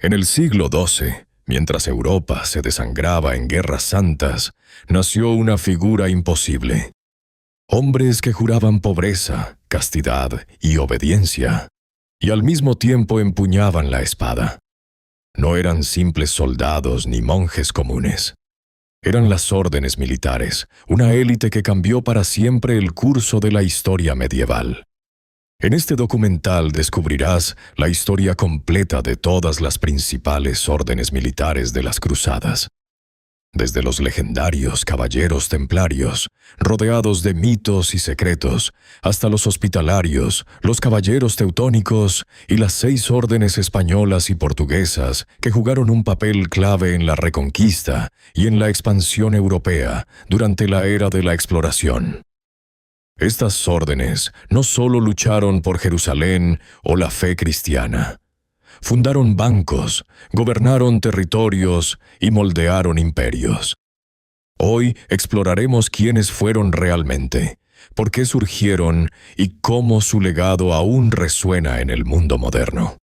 En el siglo XII, mientras Europa se desangraba en guerras santas, nació una figura imposible. Hombres que juraban pobreza, castidad y obediencia, y al mismo tiempo empuñaban la espada. No eran simples soldados ni monjes comunes. Eran las órdenes militares, una élite que cambió para siempre el curso de la historia medieval. En este documental descubrirás la historia completa de todas las principales órdenes militares de las cruzadas. Desde los legendarios caballeros templarios, rodeados de mitos y secretos, hasta los hospitalarios, los caballeros teutónicos y las 6 órdenes españolas y portuguesas que jugaron un papel clave en la reconquista y en la expansión europea durante la era de la exploración. Estas órdenes no solo lucharon por Jerusalén o la fe cristiana. Fundaron bancos, gobernaron territorios y moldearon imperios. Hoy exploraremos quiénes fueron realmente, por qué surgieron y cómo su legado aún resuena en el mundo moderno.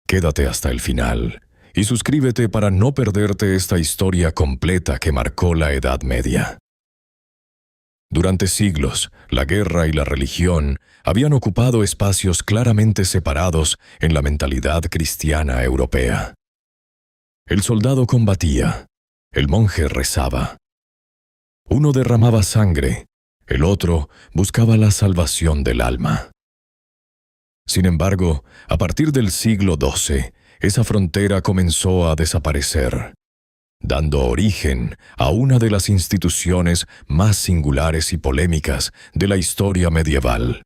Quédate hasta el final y suscríbete para no perderte esta historia completa que marcó la Edad Media. Durante siglos, la guerra y la religión habían ocupado espacios claramente separados en la mentalidad cristiana europea. El soldado combatía, el monje rezaba. Uno derramaba sangre, el otro buscaba la salvación del alma. Sin embargo, a partir del siglo XII, esa frontera comenzó a desaparecer, dando origen a una de las instituciones más singulares y polémicas de la historia medieval: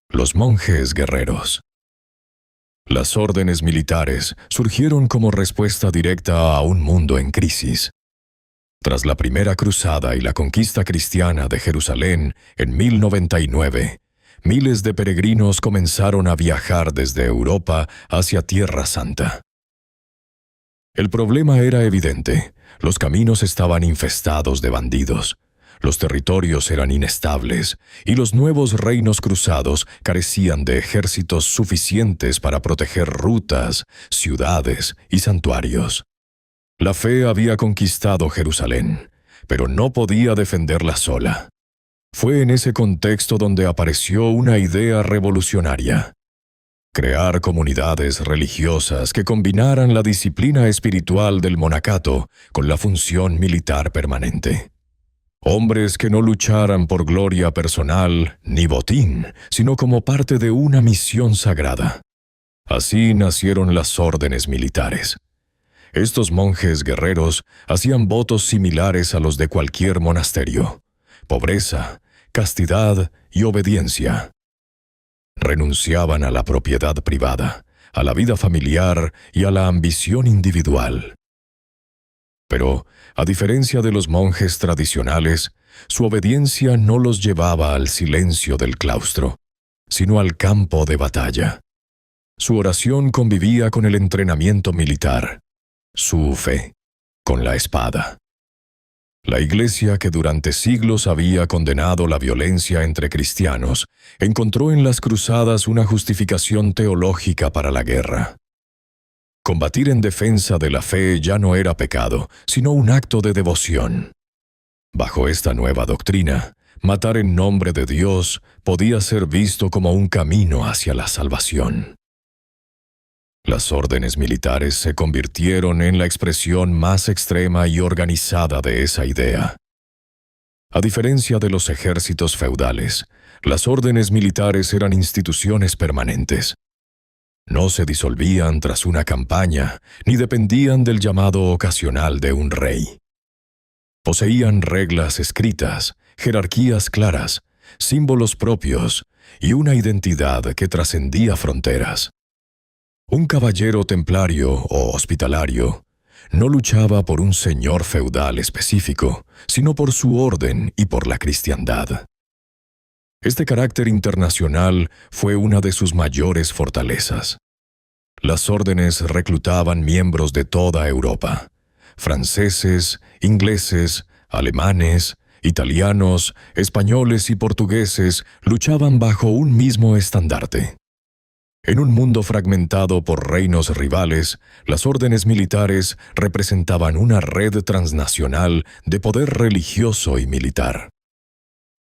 los monjes guerreros. Las órdenes militares surgieron como respuesta directa a un mundo en crisis. Tras la Primera Cruzada y la conquista cristiana de Jerusalén en 1099, miles de peregrinos comenzaron a viajar desde Europa hacia Tierra Santa. El problema era evidente: los caminos estaban infestados de bandidos, los territorios eran inestables y los nuevos reinos cruzados carecían de ejércitos suficientes para proteger rutas, ciudades y santuarios. La fe había conquistado Jerusalén, pero no podía defenderla sola. Fue en ese contexto donde apareció una idea revolucionaria: crear comunidades religiosas que combinaran la disciplina espiritual del monacato con la función militar permanente. Hombres que no lucharan por gloria personal ni botín, sino como parte de una misión sagrada. Así nacieron las órdenes militares. Estos monjes guerreros hacían votos similares a los de cualquier monasterio: pobreza, castidad y obediencia. Renunciaban a la propiedad privada, a la vida familiar y a la ambición individual. Pero, a diferencia de los monjes tradicionales, su obediencia no los llevaba al silencio del claustro, sino al campo de batalla. Su oración convivía con el entrenamiento militar, su fe con la espada. La Iglesia, que durante siglos había condenado la violencia entre cristianos, encontró en las cruzadas una justificación teológica para la guerra. Combatir en defensa de la fe ya no era pecado, sino un acto de devoción. Bajo esta nueva doctrina, matar en nombre de Dios podía ser visto como un camino hacia la salvación. Las órdenes militares se convirtieron en la expresión más extrema y organizada de esa idea. A diferencia de los ejércitos feudales, las órdenes militares eran instituciones permanentes. No se disolvían tras una campaña, ni dependían del llamado ocasional de un rey. Poseían reglas escritas, jerarquías claras, símbolos propios y una identidad que trascendía fronteras. Un caballero templario o hospitalario no luchaba por un señor feudal específico, sino por su orden y por la cristiandad. Este carácter internacional fue una de sus mayores fortalezas. Las órdenes reclutaban miembros de toda Europa: franceses, ingleses, alemanes, italianos, españoles y portugueses luchaban bajo un mismo estandarte. En un mundo fragmentado por reinos rivales, las órdenes militares representaban una red transnacional de poder religioso y militar.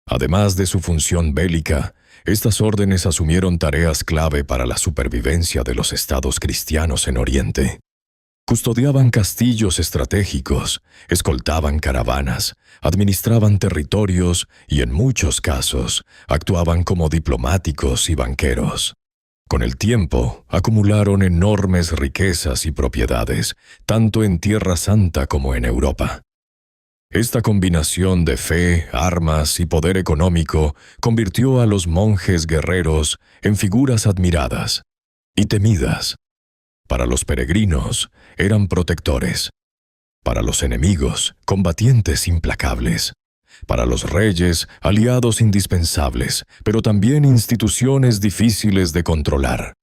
Además de su función bélica, estas órdenes asumieron tareas clave para la supervivencia de los estados cristianos en Oriente. Custodiaban castillos estratégicos, escoltaban caravanas, administraban territorios y, en muchos casos, actuaban como diplomáticos y banqueros. Con el tiempo, acumularon enormes riquezas y propiedades, tanto en Tierra Santa como en Europa. Esta combinación de fe, armas y poder económico convirtió a los monjes guerreros en figuras admiradas y temidas. Para los peregrinos, eran protectores. Para los enemigos, combatientes implacables. Para los reyes, aliados indispensables, pero también instituciones difíciles de controlar.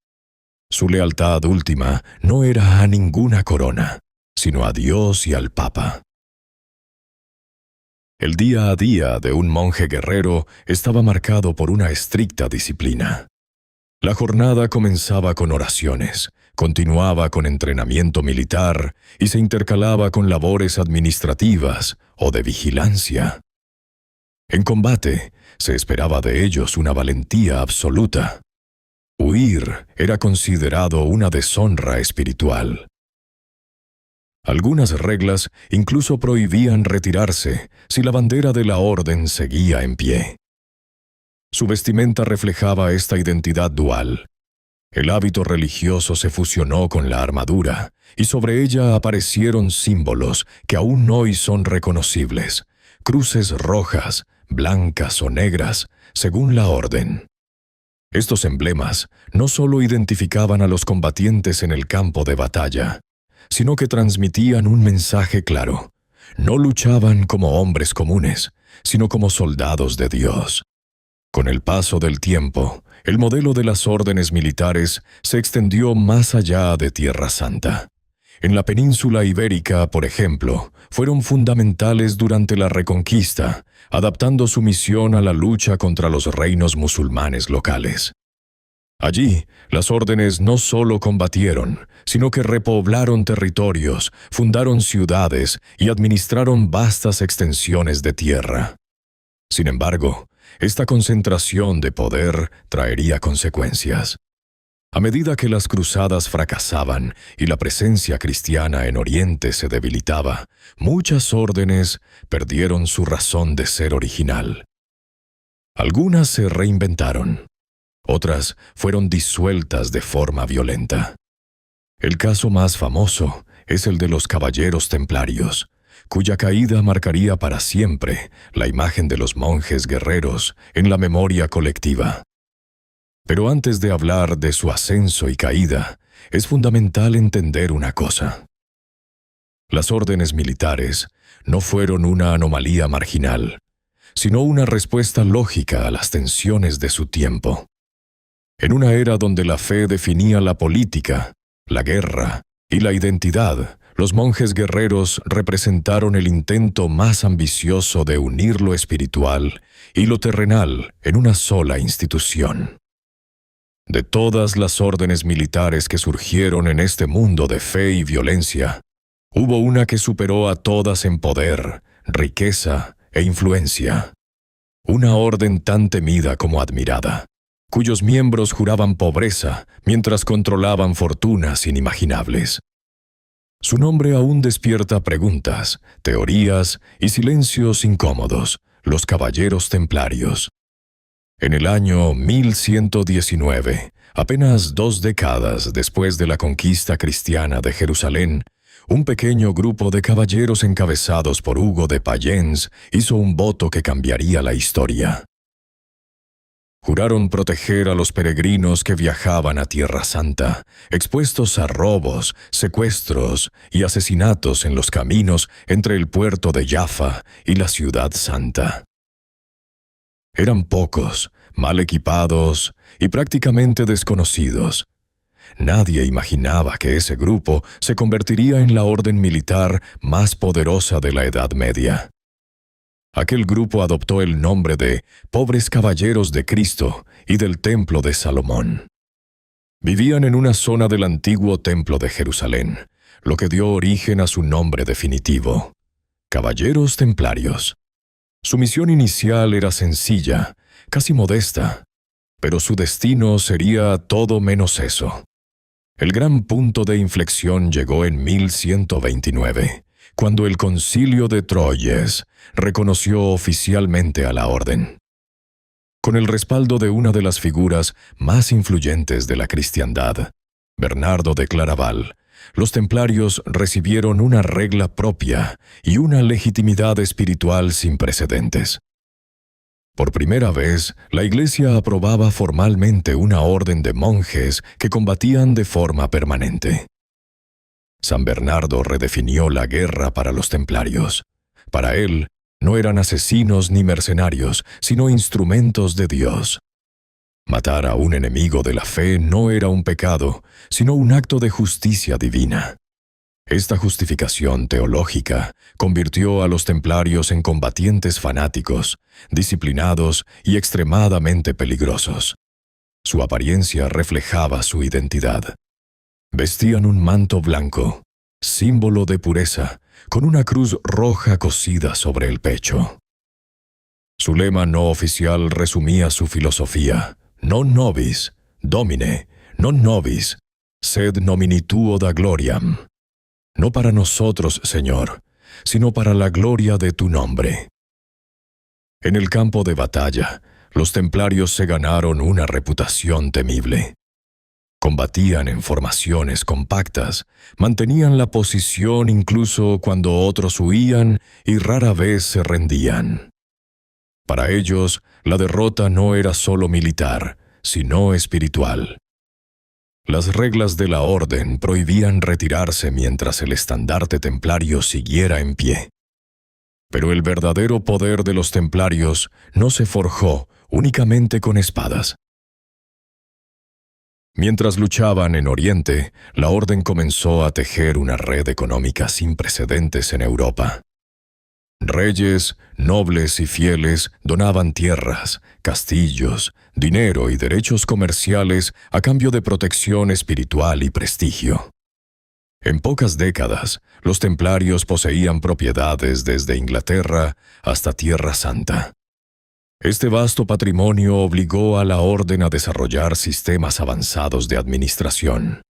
Su lealtad última no era a ninguna corona, sino a Dios y al Papa. El día a día de un monje guerrero estaba marcado por una estricta disciplina. La jornada comenzaba con oraciones, continuaba con entrenamiento militar y se intercalaba con labores administrativas o de vigilancia. En combate, se esperaba de ellos una valentía absoluta. Huir era considerado una deshonra espiritual. Algunas reglas incluso prohibían retirarse si la bandera de la orden seguía en pie. Su vestimenta reflejaba esta identidad dual. El hábito religioso se fusionó con la armadura, y sobre ella aparecieron símbolos que aún hoy son reconocibles: cruces rojas, blancas o negras, según la orden. Estos emblemas no solo identificaban a los combatientes en el campo de batalla, sino que transmitían un mensaje claro: no luchaban como hombres comunes, sino como soldados de Dios. Con el paso del tiempo, el modelo de las órdenes militares se extendió más allá de Tierra Santa. En la península ibérica, por ejemplo, fueron fundamentales durante la Reconquista, adaptando su misión a la lucha contra los reinos musulmanes locales. Allí, las órdenes no solo combatieron, sino que repoblaron territorios, fundaron ciudades y administraron vastas extensiones de tierra. Sin embargo, esta concentración de poder traería consecuencias. A medida que las cruzadas fracasaban y la presencia cristiana en Oriente se debilitaba, muchas órdenes perdieron su razón de ser original. Algunas se reinventaron. Otras fueron disueltas de forma violenta. El caso más famoso es el de los Caballeros Templarios, cuya caída marcaría para siempre la imagen de los monjes guerreros en la memoria colectiva. Pero antes de hablar de su ascenso y caída, es fundamental entender una cosa. Las órdenes militares no fueron una anomalía marginal, sino una respuesta lógica a las tensiones de su tiempo. En una era donde la fe definía la política, la guerra y la identidad, los monjes guerreros representaron el intento más ambicioso de unir lo espiritual y lo terrenal en una sola institución. De todas las órdenes militares que surgieron en este mundo de fe y violencia, hubo una que superó a todas en poder, riqueza e influencia. Una orden tan temida como admirada, cuyos miembros juraban pobreza mientras controlaban fortunas inimaginables. Su nombre aún despierta preguntas, teorías y silencios incómodos: los Caballeros Templarios. En el año 1119, apenas 2 décadas después de la conquista cristiana de Jerusalén, un pequeño grupo de caballeros encabezados por Hugo de Payens hizo un voto que cambiaría la historia. Juraron proteger a los peregrinos que viajaban a Tierra Santa, expuestos a robos, secuestros y asesinatos en los caminos entre el puerto de Jaffa y la Ciudad Santa. Eran pocos, mal equipados y prácticamente desconocidos. Nadie imaginaba que ese grupo se convertiría en la orden militar más poderosa de la Edad Media. Aquel grupo adoptó el nombre de Pobres Caballeros de Cristo y del Templo de Salomón. Vivían en una zona del antiguo Templo de Jerusalén, lo que dio origen a su nombre definitivo: Caballeros Templarios. Su misión inicial era sencilla, casi modesta, pero su destino sería todo menos eso. El gran punto de inflexión llegó en 1129, cuando el Concilio de Troyes reconoció oficialmente a la orden. Con el respaldo de una de las figuras más influyentes de la cristiandad, Bernardo de Claraval, los templarios recibieron una regla propia y una legitimidad espiritual sin precedentes. Por primera vez, la Iglesia aprobaba formalmente una orden de monjes que combatían de forma permanente. San Bernardo redefinió la guerra para los templarios. Para él, no eran asesinos ni mercenarios, sino instrumentos de Dios. Matar a un enemigo de la fe no era un pecado, sino un acto de justicia divina. Esta justificación teológica convirtió a los templarios en combatientes fanáticos, disciplinados y extremadamente peligrosos. Su apariencia reflejaba su identidad. Vestían un manto blanco, símbolo de pureza, con una cruz roja cosida sobre el pecho. Su lema no oficial resumía su filosofía: non nobis, Domine, non nobis, sed nomini tuo da gloriam. No para nosotros, Señor, sino para la gloria de tu nombre. En el campo de batalla, los templarios se ganaron una reputación temible. Combatían en formaciones compactas, mantenían la posición incluso cuando otros huían y rara vez se rendían. Para ellos, la derrota no era solo militar, sino espiritual. Las reglas de la orden prohibían retirarse mientras el estandarte templario siguiera en pie. Pero el verdadero poder de los templarios no se forjó únicamente con espadas. Mientras luchaban en Oriente, la orden comenzó a tejer una red económica sin precedentes en Europa. Reyes, nobles y fieles donaban tierras, castillos, dinero y derechos comerciales a cambio de protección espiritual y prestigio. En pocas décadas, los templarios poseían propiedades desde Inglaterra hasta Tierra Santa. Este vasto patrimonio obligó a la orden a desarrollar sistemas avanzados de administración.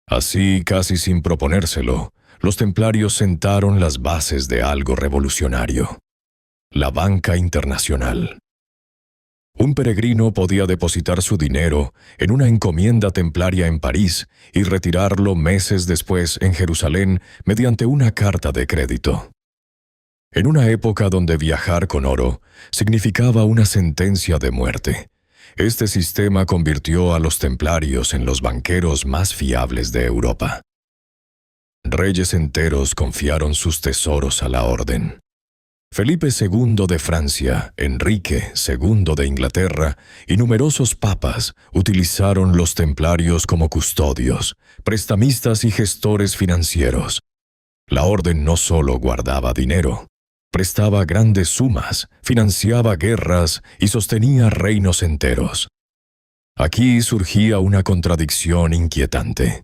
Así, casi sin proponérselo, los templarios sentaron las bases de algo revolucionario: la banca internacional. Un peregrino podía depositar su dinero en una encomienda templaria en París y retirarlo meses después en Jerusalén mediante una carta de crédito. En una época donde viajar con oro significaba una sentencia de muerte, este sistema convirtió a los templarios en los banqueros más fiables de Europa. Reyes enteros confiaron sus tesoros a la orden. Felipe II de Francia, Enrique II de Inglaterra y numerosos papas utilizaron los templarios como custodios, prestamistas y gestores financieros. La orden no solo guardaba dinero, prestaba grandes sumas, financiaba guerras y sostenía reinos enteros. Aquí surgía una contradicción inquietante.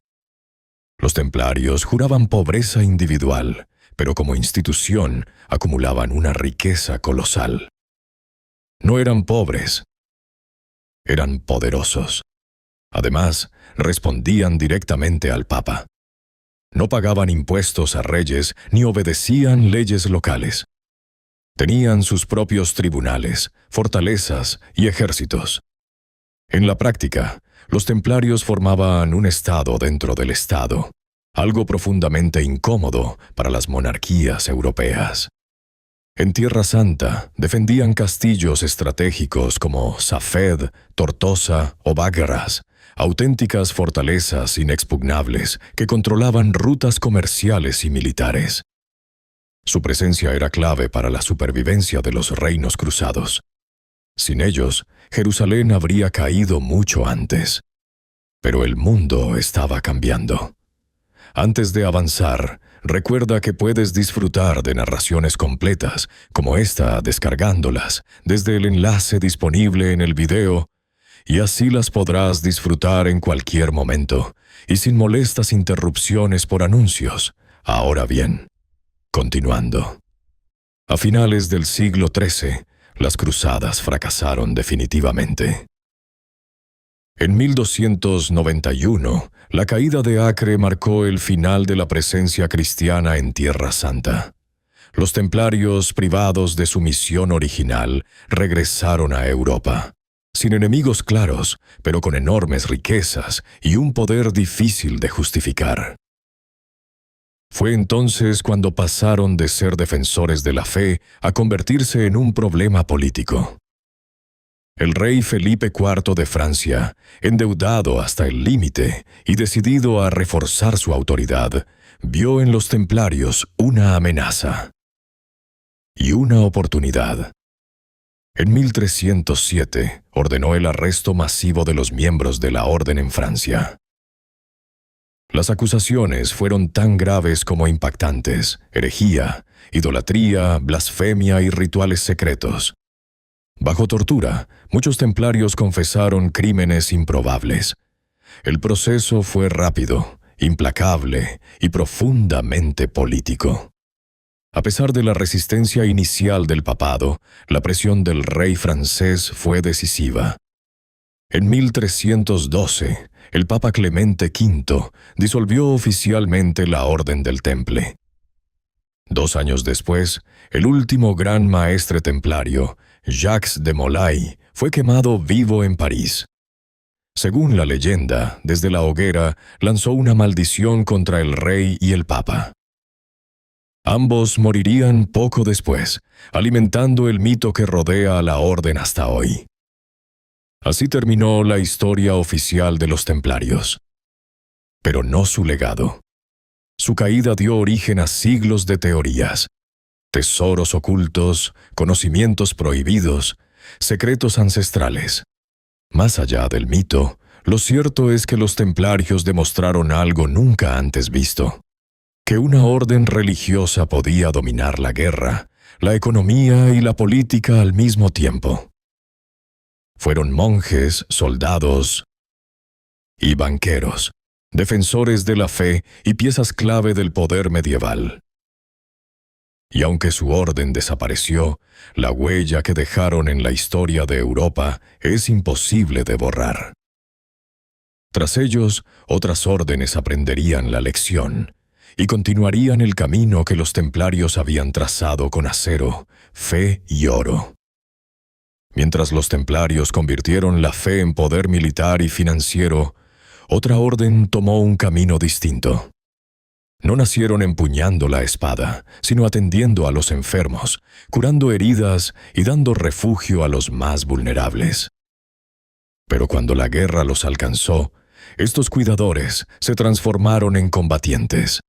Los templarios juraban pobreza individual, pero como institución acumulaban una riqueza colosal. No eran pobres, eran poderosos. Además, respondían directamente al Papa. No pagaban impuestos a reyes ni obedecían leyes locales. Tenían sus propios tribunales, fortalezas y ejércitos. En la práctica, los templarios formaban un Estado dentro del Estado, algo profundamente incómodo para las monarquías europeas. En Tierra Santa defendían castillos estratégicos como Safed, Tortosa o Bagras, auténticas fortalezas inexpugnables que controlaban rutas comerciales y militares. Su presencia era clave para la supervivencia de los reinos cruzados. Sin ellos, Jerusalén habría caído mucho antes. Pero el mundo estaba cambiando. Antes de avanzar, recuerda que puedes disfrutar de narraciones completas, como esta descargándolas desde el enlace disponible en el video, y así las podrás disfrutar en cualquier momento, y sin molestas interrupciones por anuncios. Ahora bien, continuando. A finales del siglo XIII, las cruzadas fracasaron definitivamente. En 1291, la caída de Acre marcó el final de la presencia cristiana en Tierra Santa. Los templarios, privados de su misión original, regresaron a Europa, sin enemigos claros, pero con enormes riquezas y un poder difícil de justificar. Fue entonces cuando pasaron de ser defensores de la fe a convertirse en un problema político. El rey Felipe IV de Francia, endeudado hasta el límite y decidido a reforzar su autoridad, vio en los templarios una amenaza y una oportunidad. En 1307 ordenó el arresto masivo de los miembros de la orden en Francia. Las acusaciones fueron tan graves como impactantes: herejía, idolatría, blasfemia y rituales secretos. Bajo tortura, muchos templarios confesaron crímenes improbables. El proceso fue rápido, implacable y profundamente político. A pesar de la resistencia inicial del papado, la presión del rey francés fue decisiva. En 1312, el Papa Clemente V disolvió oficialmente la Orden del Temple. 2 años después, el último gran maestre templario, Jacques de Molay, fue quemado vivo en París. Según la leyenda, desde la hoguera lanzó una maldición contra el rey y el papa. Ambos morirían poco después, alimentando el mito que rodea a la orden hasta hoy. Así terminó la historia oficial de los templarios. Pero no su legado. Su caída dio origen a siglos de teorías, tesoros ocultos, conocimientos prohibidos, secretos ancestrales. Más allá del mito, lo cierto es que los templarios demostraron algo nunca antes visto: que una orden religiosa podía dominar la guerra, la economía y la política al mismo tiempo. Fueron monjes, soldados y banqueros, defensores de la fe y piezas clave del poder medieval. Y aunque su orden desapareció, la huella que dejaron en la historia de Europa es imposible de borrar. Tras ellos, otras órdenes aprenderían la lección y continuarían el camino que los templarios habían trazado con acero, fe y oro. Mientras los templarios convirtieron la fe en poder militar y financiero, otra orden tomó un camino distinto. No nacieron empuñando la espada, sino atendiendo a los enfermos, curando heridas y dando refugio a los más vulnerables. Pero cuando la guerra los alcanzó, estos cuidadores se transformaron en combatientes.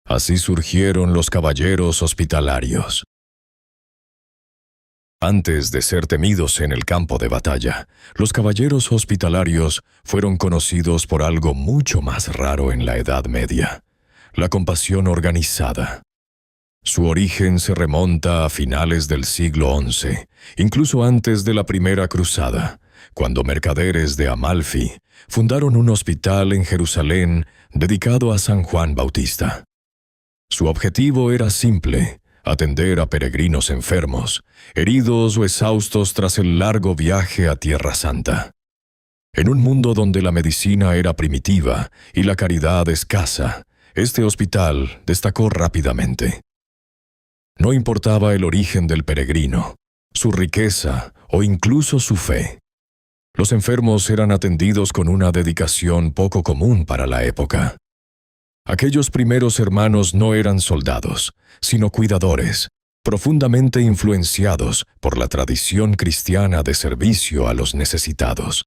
Así surgieron los caballeros hospitalarios. Antes de ser temidos en el campo de batalla, los caballeros hospitalarios fueron conocidos por algo mucho más raro en la Edad Media: la compasión organizada. Su origen se remonta a finales del siglo XI, incluso antes de la Primera Cruzada, cuando mercaderes de Amalfi fundaron un hospital en Jerusalén dedicado a San Juan Bautista. Su objetivo era simple: atender a peregrinos enfermos, heridos o exhaustos tras el largo viaje a Tierra Santa. En un mundo donde la medicina era primitiva y la caridad escasa, este hospital destacó rápidamente. No importaba el origen del peregrino, su riqueza o incluso su fe. Los enfermos eran atendidos con una dedicación poco común para la época. Aquellos primeros hermanos no eran soldados, sino cuidadores, profundamente influenciados por la tradición cristiana de servicio a los necesitados.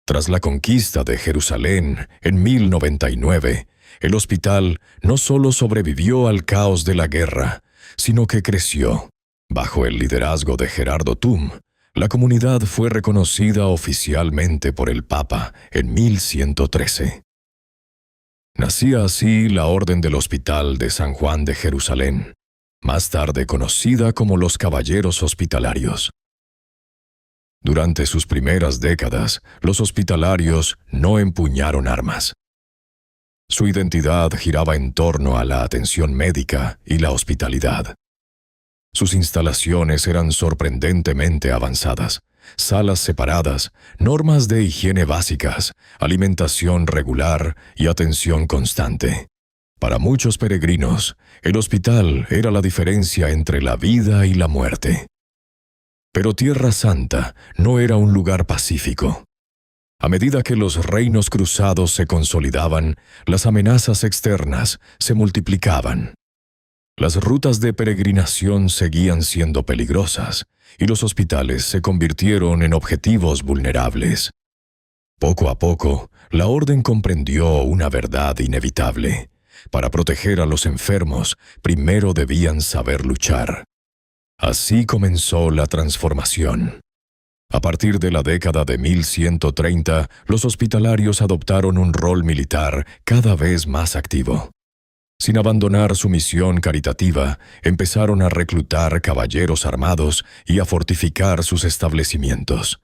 Tras la conquista de Jerusalén en 1099, el hospital no solo sobrevivió al caos de la guerra, sino que creció. Bajo el liderazgo de Gerardo Tum, la comunidad fue reconocida oficialmente por el Papa en 1113. Nacía así la Orden del Hospital de San Juan de Jerusalén, más tarde conocida como los Caballeros Hospitalarios. Durante sus primeras décadas, los hospitalarios no empuñaron armas. Su identidad giraba en torno a la atención médica y la hospitalidad. Sus instalaciones eran sorprendentemente avanzadas: salas separadas, normas de higiene básicas, alimentación regular y atención constante. Para muchos peregrinos, el hospital era la diferencia entre la vida y la muerte. Pero Tierra Santa no era un lugar pacífico. A medida que los reinos cruzados se consolidaban, las amenazas externas se multiplicaban. Las rutas de peregrinación seguían siendo peligrosas y los hospitales se convirtieron en objetivos vulnerables. Poco a poco, la orden comprendió una verdad inevitable: para proteger a los enfermos, primero debían saber luchar. Así comenzó la transformación. A partir de la década de 1130, los hospitalarios adoptaron un rol militar cada vez más activo. Sin abandonar su misión caritativa, empezaron a reclutar caballeros armados y a fortificar sus establecimientos.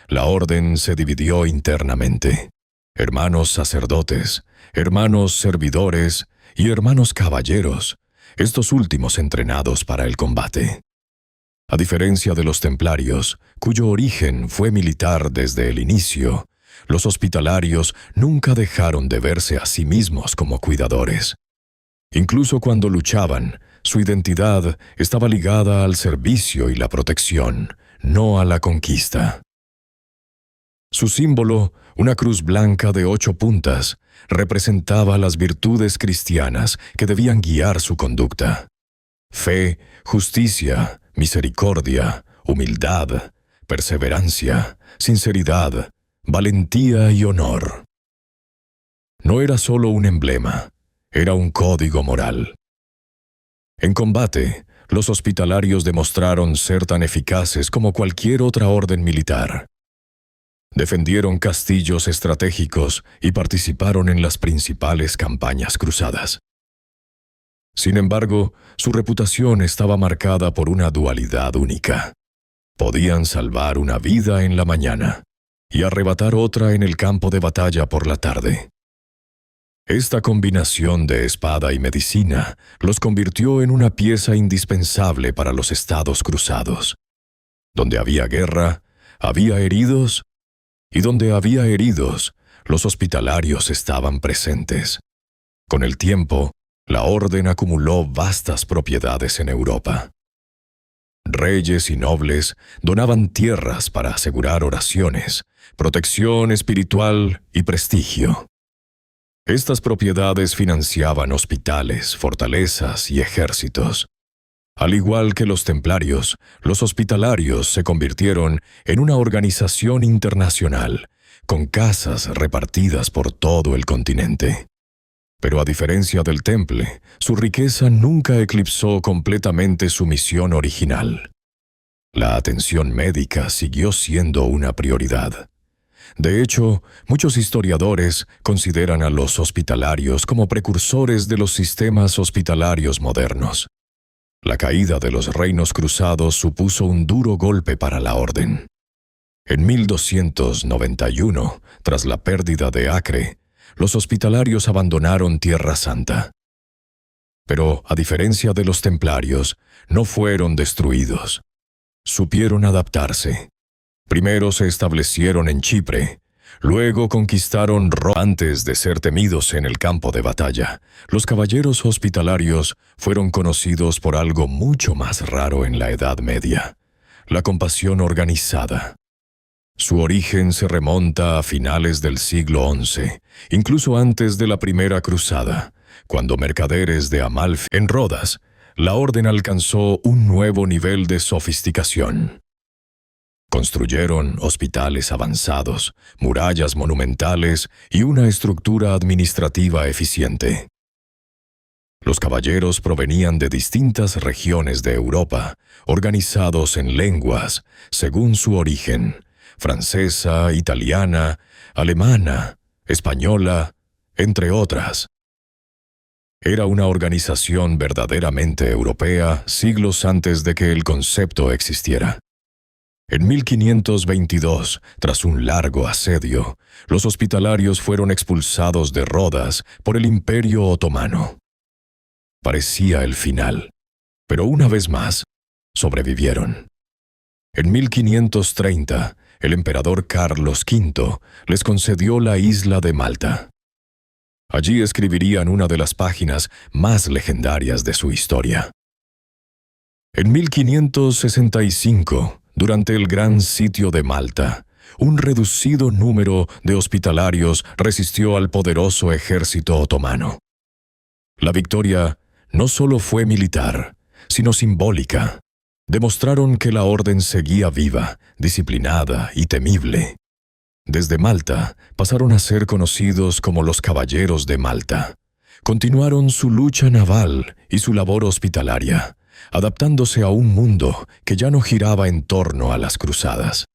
La orden se dividió internamente: hermanos sacerdotes, hermanos servidores y hermanos caballeros, estos últimos entrenados para el combate. A diferencia de los templarios, cuyo origen fue militar desde el inicio, los hospitalarios nunca dejaron de verse a sí mismos como cuidadores. Incluso cuando luchaban, su identidad estaba ligada al servicio y la protección, no a la conquista. Su símbolo, una cruz blanca de 8 puntas, representaba las virtudes cristianas que debían guiar su conducta: fe, justicia, misericordia, humildad, perseverancia, sinceridad, valentía y honor. No era solo un emblema, era un código moral. En combate, los hospitalarios demostraron ser tan eficaces como cualquier otra orden militar. Defendieron castillos estratégicos y participaron en las principales campañas cruzadas. Sin embargo, su reputación estaba marcada por una dualidad única. Podían salvar una vida en la mañana y arrebatar otra en el campo de batalla por la tarde. Esta combinación de espada y medicina los convirtió en una pieza indispensable para los estados cruzados. Donde había guerra, había heridos, y donde había heridos, los hospitalarios estaban presentes. Con el tiempo, la orden acumuló vastas propiedades en Europa. Reyes y nobles donaban tierras para asegurar oraciones, protección espiritual y prestigio. Estas propiedades financiaban hospitales, fortalezas y ejércitos. Al igual que los templarios, los hospitalarios se convirtieron en una organización internacional, con casas repartidas por todo el continente. Pero a diferencia del Temple, su riqueza nunca eclipsó completamente su misión original. La atención médica siguió siendo una prioridad. De hecho, muchos historiadores consideran a los hospitalarios como precursores de los sistemas hospitalarios modernos. La caída de los reinos cruzados supuso un duro golpe para la orden. En 1291, tras la pérdida de Acre, los hospitalarios abandonaron Tierra Santa. Pero, a diferencia de los templarios, no fueron destruidos. Supieron adaptarse. Primero se establecieron en Chipre, luego conquistaron Roma. Antes de ser temidos en el campo de batalla, los caballeros hospitalarios fueron conocidos por algo mucho más raro en la Edad Media: la compasión organizada. Su origen se remonta a finales del siglo XI, incluso antes de la Primera Cruzada, cuando mercaderes de Amalfi en Rodas, la orden alcanzó un nuevo nivel de sofisticación. Construyeron hospitales avanzados, murallas monumentales y una estructura administrativa eficiente. Los caballeros provenían de distintas regiones de Europa, organizados en lenguas según su origen: francesa, italiana, alemana, española, entre otras. Era una organización verdaderamente europea siglos antes de que el concepto existiera. En 1522, tras un largo asedio, los hospitalarios fueron expulsados de Rodas por el Imperio Otomano. Parecía el final, pero una vez más, sobrevivieron. En 1530, el emperador Carlos V les concedió la isla de Malta. Allí escribirían una de las páginas más legendarias de su historia. En 1565, durante el Gran Sitio de Malta, un reducido número de hospitalarios resistió al poderoso ejército otomano. La victoria no solo fue militar, sino simbólica. Demostraron que la orden seguía viva, disciplinada y temible. Desde Malta pasaron a ser conocidos como los Caballeros de Malta. Continuaron su lucha naval y su labor hospitalaria, adaptándose a un mundo que ya no giraba en torno a las cruzadas.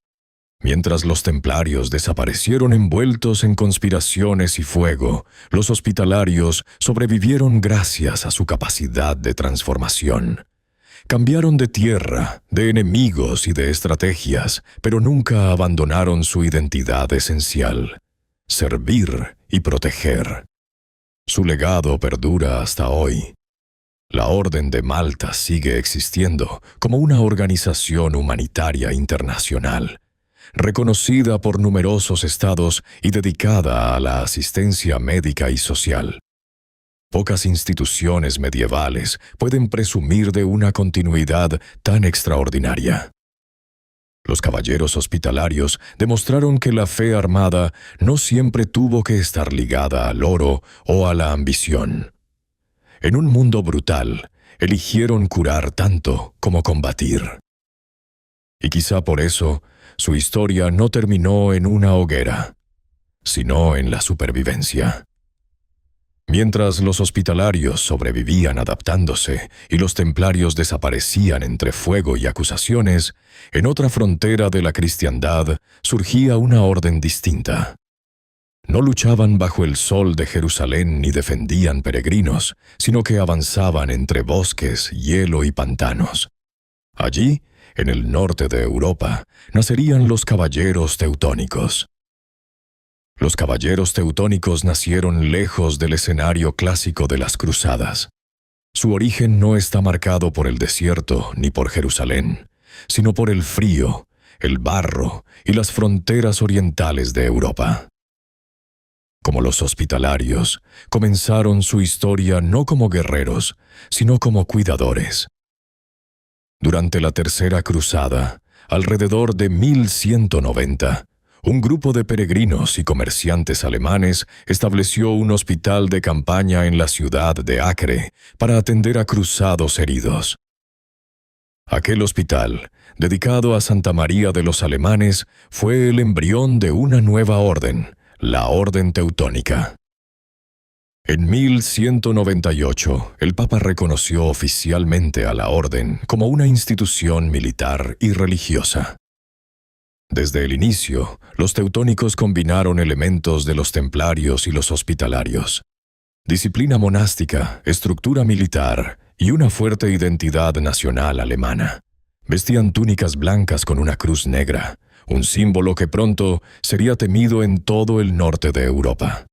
Mientras los templarios desaparecieron envueltos en conspiraciones y fuego, los hospitalarios sobrevivieron gracias a su capacidad de transformación. Cambiaron de tierra, de enemigos y de estrategias, pero nunca abandonaron su identidad esencial: servir y proteger. Su legado perdura hasta hoy. La Orden de Malta sigue existiendo como una organización humanitaria internacional, reconocida por numerosos estados y dedicada a la asistencia médica y social. Pocas instituciones medievales pueden presumir de una continuidad tan extraordinaria. Los caballeros hospitalarios demostraron que la fe armada no siempre tuvo que estar ligada al oro o a la ambición. En un mundo brutal, eligieron curar tanto como combatir. Y quizá por eso, su historia no terminó en una hoguera, sino en la supervivencia. Mientras los hospitalarios sobrevivían adaptándose y los templarios desaparecían entre fuego y acusaciones, en otra frontera de la cristiandad surgía una orden distinta. No luchaban bajo el sol de Jerusalén ni defendían peregrinos, sino que avanzaban entre bosques, hielo y pantanos. Allí, en el norte de Europa, nacerían los caballeros teutónicos. Los caballeros teutónicos nacieron lejos del escenario clásico de las cruzadas. Su origen no está marcado por el desierto ni por Jerusalén, sino por el frío, el barro y las fronteras orientales de Europa. Como los hospitalarios, comenzaron su historia no como guerreros, sino como cuidadores. Durante la Tercera Cruzada, alrededor de 1190, un grupo de peregrinos y comerciantes alemanes estableció un hospital de campaña en la ciudad de Acre para atender a cruzados heridos. Aquel hospital, dedicado a Santa María de los Alemanes, fue el embrión de una nueva orden, la Orden Teutónica. En 1198, el Papa reconoció oficialmente a la Orden como una institución militar y religiosa. Desde el inicio, los teutónicos combinaron elementos de los templarios y los hospitalarios. Disciplina monástica, estructura militar y una fuerte identidad nacional alemana. Vestían túnicas blancas con una cruz negra, un símbolo que pronto sería temido en todo el norte de Europa.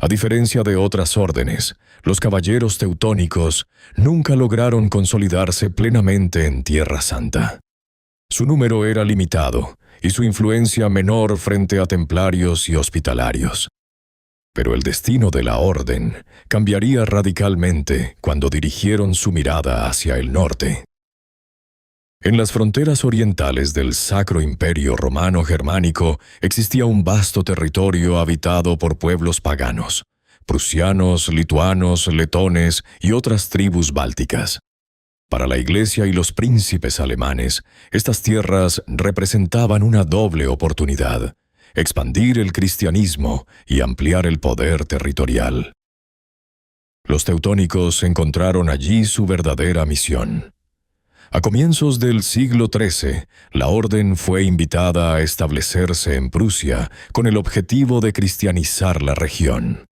A diferencia de otras órdenes, los caballeros teutónicos nunca lograron consolidarse plenamente en Tierra Santa. Su número era limitado y su influencia menor frente a templarios y hospitalarios. Pero el destino de la orden cambiaría radicalmente cuando dirigieron su mirada hacia el norte. En las fronteras orientales del Sacro Imperio Romano Germánico existía un vasto territorio habitado por pueblos paganos, prusianos, lituanos, letones y otras tribus bálticas. Para la Iglesia y los príncipes alemanes, estas tierras representaban una doble oportunidad: expandir el cristianismo y ampliar el poder territorial. Los teutónicos encontraron allí su verdadera misión. A comienzos del siglo XIII, la orden fue invitada a establecerse en Prusia con el objetivo de cristianizar la región.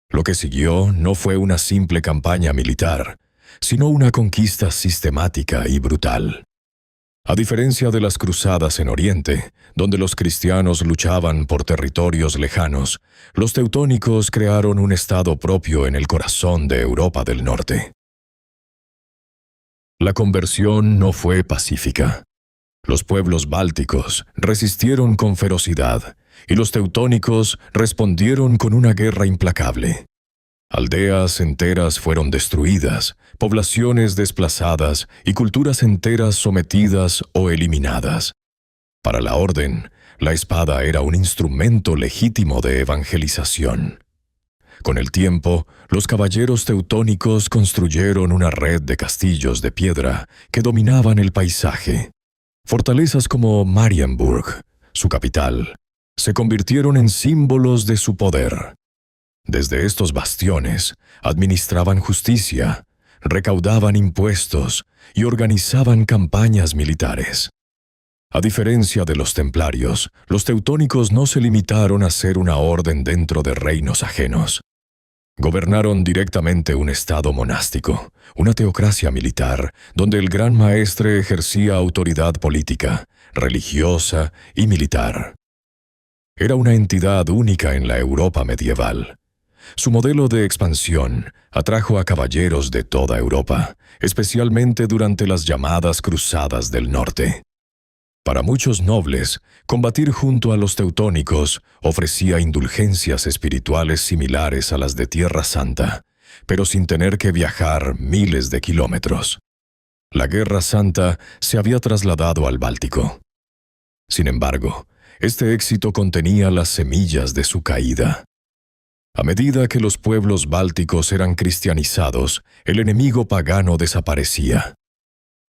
Lo que siguió no fue una simple campaña militar, sino una conquista sistemática y brutal. A diferencia de las cruzadas en Oriente, donde los cristianos luchaban por territorios lejanos, los teutónicos crearon un estado propio en el corazón de Europa del Norte. La conversión no fue pacífica. Los pueblos bálticos resistieron con ferocidad, y los teutónicos respondieron con una guerra implacable. Aldeas enteras fueron destruidas, poblaciones desplazadas y culturas enteras sometidas o eliminadas. Para la orden, la espada era un instrumento legítimo de evangelización. Con el tiempo, los caballeros teutónicos construyeron una red de castillos de piedra que dominaban el paisaje. Fortalezas como Marienburg, su capital, se convirtieron en símbolos de su poder. Desde estos bastiones, administraban justicia, recaudaban impuestos y organizaban campañas militares. A diferencia de los templarios, los teutónicos no se limitaron a ser una orden dentro de reinos ajenos. Gobernaron directamente un estado monástico, una teocracia militar, donde el gran maestre ejercía autoridad política, religiosa y militar. Era una entidad única en la Europa medieval. Su modelo de expansión atrajo a caballeros de toda Europa, especialmente durante las llamadas Cruzadas del Norte. Para muchos nobles, combatir junto a los teutónicos ofrecía indulgencias espirituales similares a las de Tierra Santa, pero sin tener que viajar miles de kilómetros. La Guerra Santa se había trasladado al Báltico. Sin embargo, este éxito contenía las semillas de su caída. A medida que los pueblos bálticos eran cristianizados, el enemigo pagano desaparecía.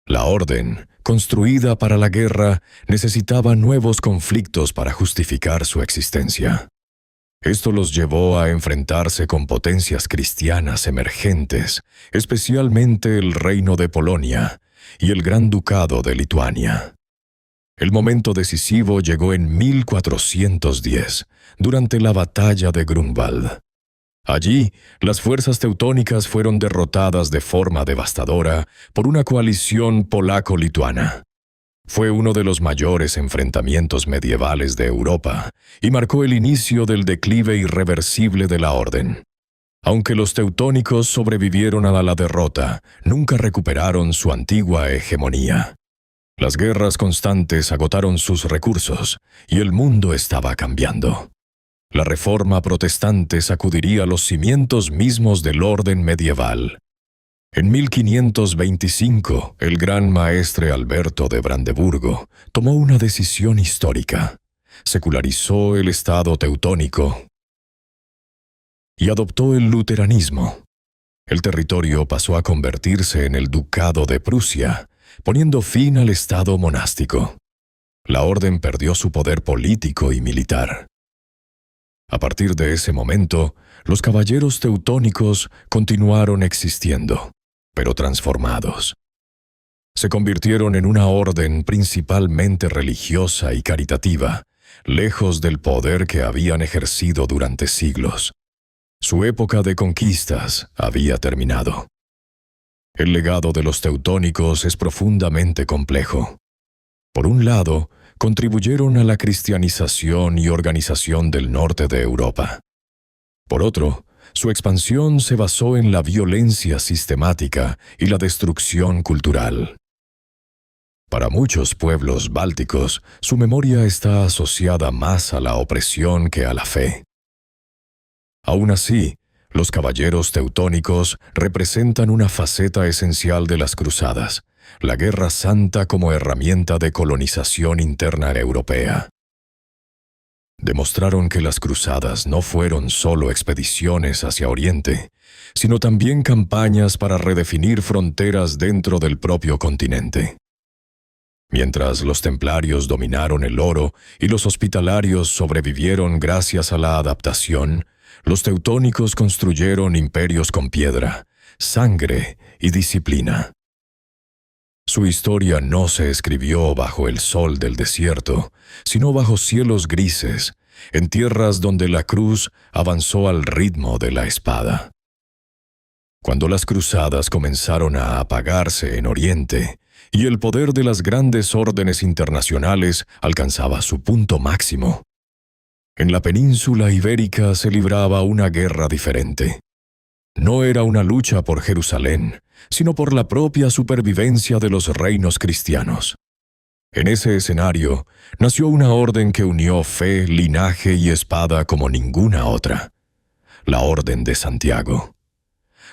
La orden, construida para la guerra, necesitaba nuevos conflictos para justificar su existencia. Esto los llevó a enfrentarse con potencias cristianas emergentes, especialmente el Reino de Polonia y el Gran Ducado de Lituania. El momento decisivo llegó en 1410, durante la batalla de Grunwald. Allí, las fuerzas teutónicas fueron derrotadas de forma devastadora por una coalición polaco-lituana. Fue uno de los mayores enfrentamientos medievales de Europa y marcó el inicio del declive irreversible de la orden. Aunque los teutónicos sobrevivieron a la derrota, nunca recuperaron su antigua hegemonía. Las guerras constantes agotaron sus recursos y el mundo estaba cambiando. La reforma protestante sacudiría los cimientos mismos del orden medieval. En 1525, el gran maestre Alberto de Brandeburgo tomó una decisión histórica. Secularizó el Estado teutónico y adoptó el luteranismo. El territorio pasó a convertirse en el Ducado de Prusia, poniendo fin al Estado monástico. La orden perdió su poder político y militar. A partir de ese momento, los caballeros teutónicos continuaron existiendo, pero transformados. Se convirtieron en una orden principalmente religiosa y caritativa, lejos del poder que habían ejercido durante siglos. Su época de conquistas había terminado. El legado de los teutónicos es profundamente complejo. Por un lado, contribuyeron a la cristianización y organización del norte de Europa. Por otro, su expansión se basó en la violencia sistemática y la destrucción cultural. Para muchos pueblos bálticos, su memoria está asociada más a la opresión que a la fe. Aún así, los caballeros teutónicos representan una faceta esencial de las cruzadas, la Guerra Santa como herramienta de colonización interna europea. Demostraron que las cruzadas no fueron solo expediciones hacia Oriente, sino también campañas para redefinir fronteras dentro del propio continente. Mientras los templarios dominaron el oro y los hospitalarios sobrevivieron gracias a la adaptación, los teutónicos construyeron imperios con piedra, sangre y disciplina. Su historia no se escribió bajo el sol del desierto, sino bajo cielos grises, en tierras donde la cruz avanzó al ritmo de la espada. Cuando las cruzadas comenzaron a apagarse en Oriente, y el poder de las grandes órdenes internacionales alcanzaba su punto máximo. En la península ibérica se libraba una guerra diferente. No era una lucha por Jerusalén, sino por la propia supervivencia de los reinos cristianos. En ese escenario nació una orden que unió fe, linaje y espada como ninguna otra: la Orden de Santiago.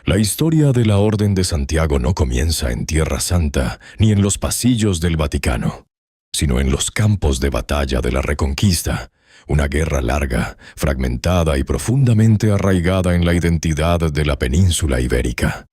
La historia de la Orden de Santiago no comienza en Tierra Santa ni en los pasillos del Vaticano, sino en los campos de batalla de la Reconquista, una guerra larga, fragmentada y profundamente arraigada en la identidad de la península ibérica.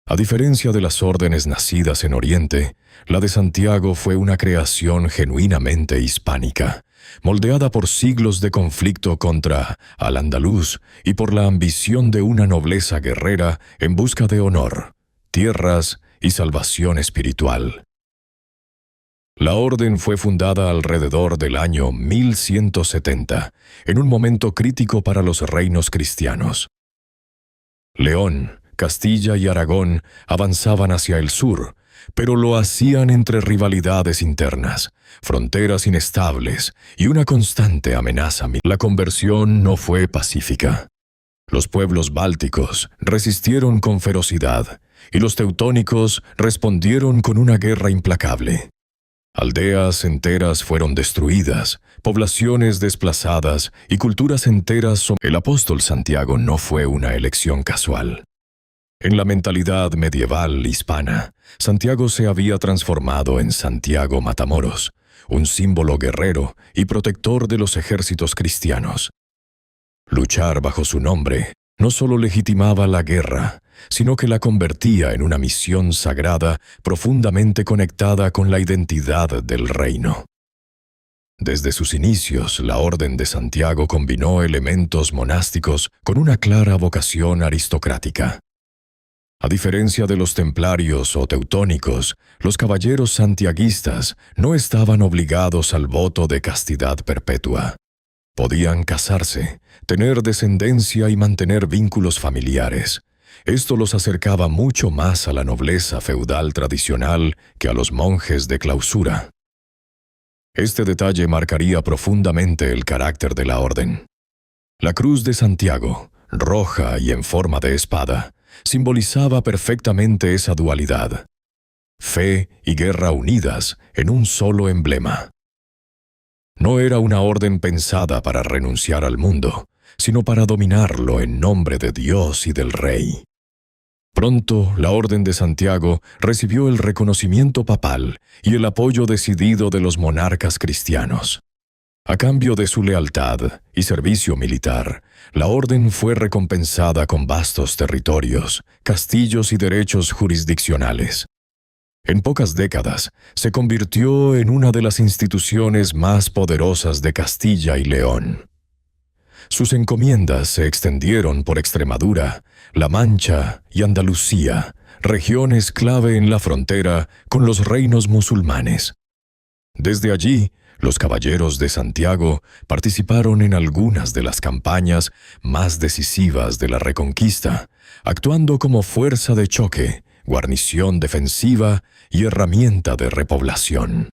A diferencia de las órdenes nacidas en Oriente, la de Santiago fue una creación genuinamente hispánica, moldeada por siglos de conflicto contra Al-Ándalus y por la ambición de una nobleza guerrera en busca de honor, tierras y salvación espiritual. La orden fue fundada alrededor del año 1170, en un momento crítico para los reinos cristianos. León, Castilla y Aragón avanzaban hacia el sur, pero lo hacían entre rivalidades internas, fronteras inestables y una constante amenaza. La conversión no fue pacífica. Los pueblos bálticos resistieron con ferocidad y los teutónicos respondieron con una guerra implacable. Aldeas enteras fueron destruidas, poblaciones desplazadas y culturas enteras. El apóstol Santiago no fue una elección casual. En la mentalidad medieval hispana, Santiago se había transformado en Santiago Matamoros, un símbolo guerrero y protector de los ejércitos cristianos. Luchar bajo su nombre no solo legitimaba la guerra, sino que la convertía en una misión sagrada profundamente conectada con la identidad del reino. Desde sus inicios, la Orden de Santiago combinó elementos monásticos con una clara vocación aristocrática. A diferencia de los templarios o teutónicos, los caballeros santiaguistas no estaban obligados al voto de castidad perpetua. Podían casarse, tener descendencia y mantener vínculos familiares. Esto los acercaba mucho más a la nobleza feudal tradicional que a los monjes de clausura. Este detalle marcaría profundamente el carácter de la orden. La cruz de Santiago, roja y en forma de espada, simbolizaba perfectamente esa dualidad: fe y guerra unidas en un solo emblema. No era una orden pensada para renunciar al mundo, sino para dominarlo en nombre de Dios y del Rey. Pronto, la Orden de Santiago recibió el reconocimiento papal y el apoyo decidido de los monarcas cristianos. A cambio de su lealtad y servicio militar, la orden fue recompensada con vastos territorios, castillos y derechos jurisdiccionales. En pocas décadas, se convirtió en una de las instituciones más poderosas de Castilla y León. Sus encomiendas se extendieron por Extremadura, La Mancha y Andalucía, regiones clave en la frontera con los reinos musulmanes. Desde allí, los caballeros de Santiago participaron en algunas de las campañas más decisivas de la Reconquista, actuando como fuerza de choque, guarnición defensiva y herramienta de repoblación.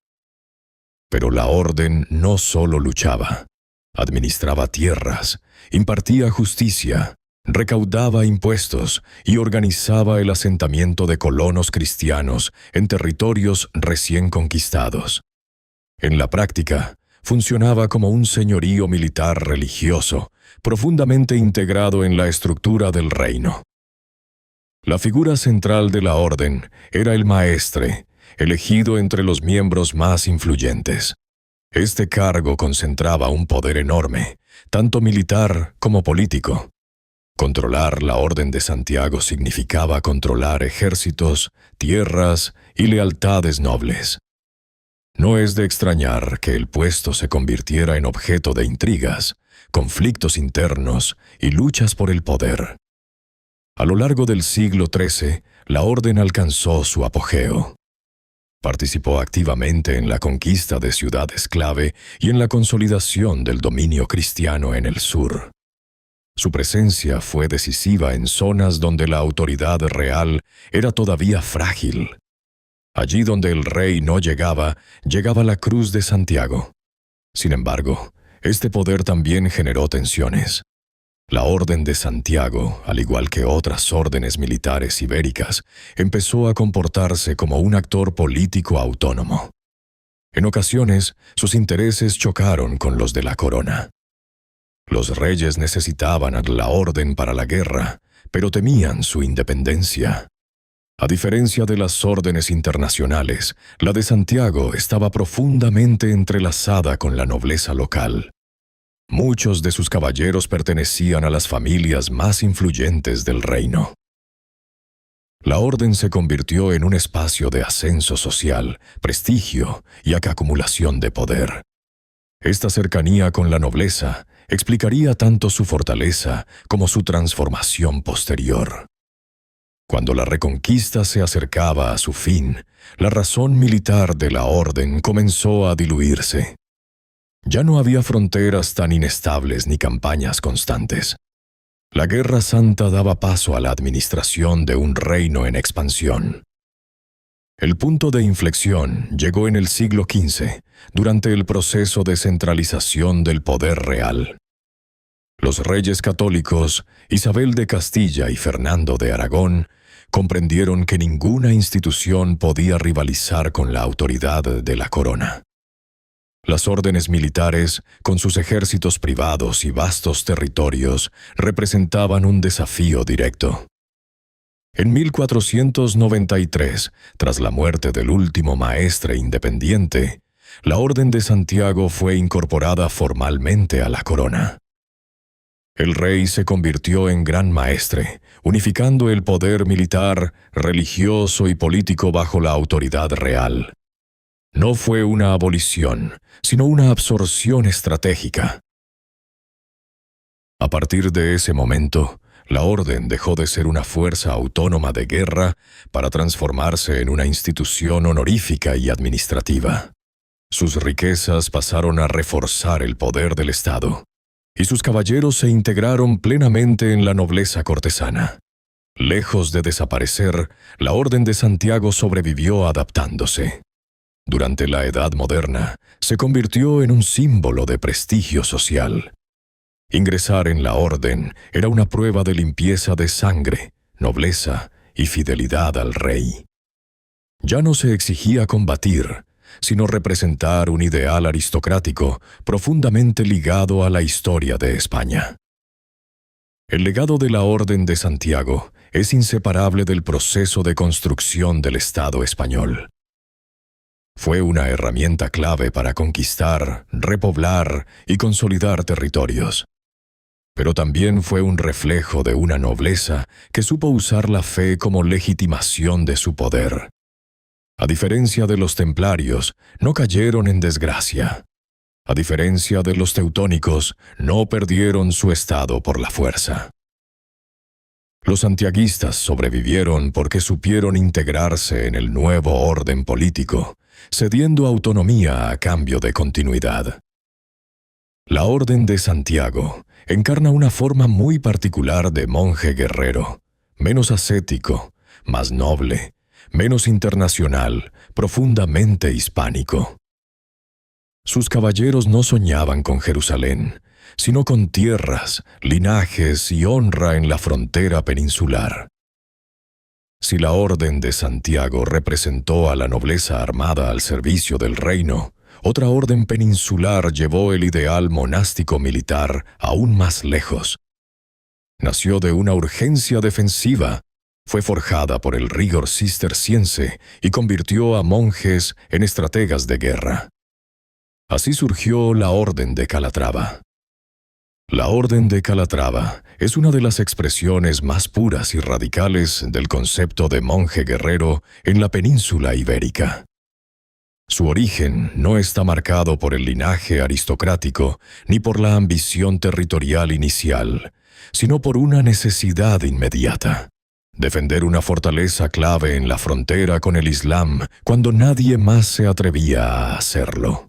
Pero la orden no solo luchaba. Administraba tierras, impartía justicia, recaudaba impuestos y organizaba el asentamiento de colonos cristianos en territorios recién conquistados. En la práctica, funcionaba como un señorío militar religioso, profundamente integrado en la estructura del reino. La figura central de la orden era el maestre, elegido entre los miembros más influyentes. Este cargo concentraba un poder enorme, tanto militar como político. Controlar la Orden de Santiago significaba controlar ejércitos, tierras y lealtades nobles. No es de extrañar que el puesto se convirtiera en objeto de intrigas, conflictos internos y luchas por el poder. A lo largo del siglo XIII, la orden alcanzó su apogeo. Participó activamente en la conquista de ciudades clave y en la consolidación del dominio cristiano en el sur. Su presencia fue decisiva en zonas donde la autoridad real era todavía frágil. Allí donde el rey no llegaba, llegaba la cruz de Santiago. Sin embargo, este poder también generó tensiones. La Orden de Santiago, al igual que otras órdenes militares ibéricas, empezó a comportarse como un actor político autónomo. En ocasiones, sus intereses chocaron con los de la corona. Los reyes necesitaban a la orden para la guerra, pero temían su independencia. A diferencia de las órdenes internacionales, la de Santiago estaba profundamente entrelazada con la nobleza local. Muchos de sus caballeros pertenecían a las familias más influyentes del reino. La orden se convirtió en un espacio de ascenso social, prestigio y acumulación de poder. Esta cercanía con la nobleza explicaría tanto su fortaleza como su transformación posterior. Cuando la reconquista se acercaba a su fin, la razón militar de la orden comenzó a diluirse. Ya no había fronteras tan inestables ni campañas constantes. La Guerra Santa daba paso a la administración de un reino en expansión. El punto de inflexión llegó en el siglo XV, durante el proceso de centralización del poder real. Los reyes católicos, Isabel de Castilla y Fernando de Aragón, comprendieron que ninguna institución podía rivalizar con la autoridad de la corona. Las órdenes militares, con sus ejércitos privados y vastos territorios, representaban un desafío directo. En 1493, tras la muerte del último maestre independiente, la Orden de Santiago fue incorporada formalmente a la corona. El rey se convirtió en gran maestre, unificando el poder militar, religioso y político bajo la autoridad real. No fue una abolición, sino una absorción estratégica. A partir de ese momento, la orden dejó de ser una fuerza autónoma de guerra para transformarse en una institución honorífica y administrativa. Sus riquezas pasaron a reforzar el poder del Estado, y sus caballeros se integraron plenamente en la nobleza cortesana. Lejos de desaparecer, la Orden de Santiago sobrevivió adaptándose. Durante la Edad Moderna, se convirtió en un símbolo de prestigio social. Ingresar en la orden era una prueba de limpieza de sangre, nobleza y fidelidad al rey. Ya no se exigía combatir, sino representar un ideal aristocrático profundamente ligado a la historia de España. El legado de la Orden de Santiago es inseparable del proceso de construcción del Estado español. Fue una herramienta clave para conquistar, repoblar y consolidar territorios. Pero también fue un reflejo de una nobleza que supo usar la fe como legitimación de su poder. A diferencia de los templarios, no cayeron en desgracia. A diferencia de los teutónicos, no perdieron su estado por la fuerza. Los santiaguistas sobrevivieron porque supieron integrarse en el nuevo orden político, cediendo autonomía a cambio de continuidad. La Orden de Santiago encarna una forma muy particular de monje guerrero, menos ascético, más noble, menos internacional, profundamente hispánico. Sus caballeros no soñaban con Jerusalén, sino con tierras, linajes y honra en la frontera peninsular. Si la Orden de Santiago representó a la nobleza armada al servicio del reino, otra orden peninsular llevó el ideal monástico militar aún más lejos. Nació de una urgencia defensiva, fue forjada por el rigor cisterciense y convirtió a monjes en estrategas de guerra. Así surgió la Orden de Calatrava. La Orden de Calatrava es una de las expresiones más puras y radicales del concepto de monje guerrero en la península ibérica. Su origen no está marcado por el linaje aristocrático ni por la ambición territorial inicial, sino por una necesidad inmediata: defender una fortaleza clave en la frontera con el Islam cuando nadie más se atrevía a hacerlo.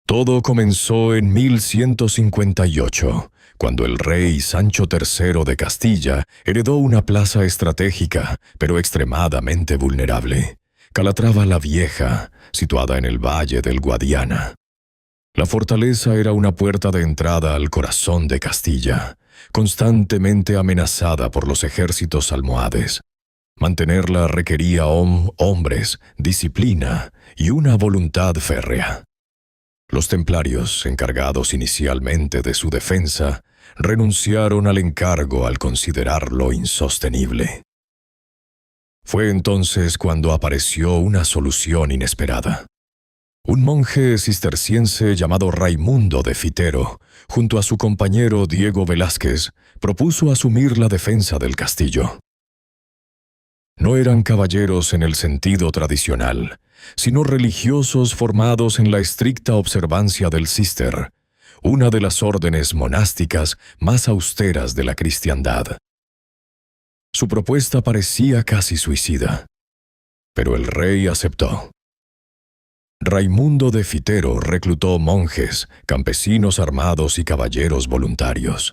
Todo comenzó en 1158, cuando el rey Sancho III de Castilla heredó una plaza estratégica, pero extremadamente vulnerable, Calatrava la Vieja, situada en el valle del Guadiana. La fortaleza era una puerta de entrada al corazón de Castilla, constantemente amenazada por los ejércitos almohades. Mantenerla requería hombres, disciplina y una voluntad férrea. Los templarios, encargados inicialmente de su defensa, renunciaron al encargo al considerarlo insostenible. Fue entonces cuando apareció una solución inesperada. Un monje cisterciense llamado Raimundo de Fitero, junto a su compañero Diego Velázquez, propuso asumir la defensa del castillo. No eran caballeros en el sentido tradicional, sino religiosos formados en la estricta observancia del cister, una de las órdenes monásticas más austeras de la cristiandad. Su propuesta parecía casi suicida, pero el rey aceptó. Raimundo de Fitero reclutó monjes, campesinos armados y caballeros voluntarios.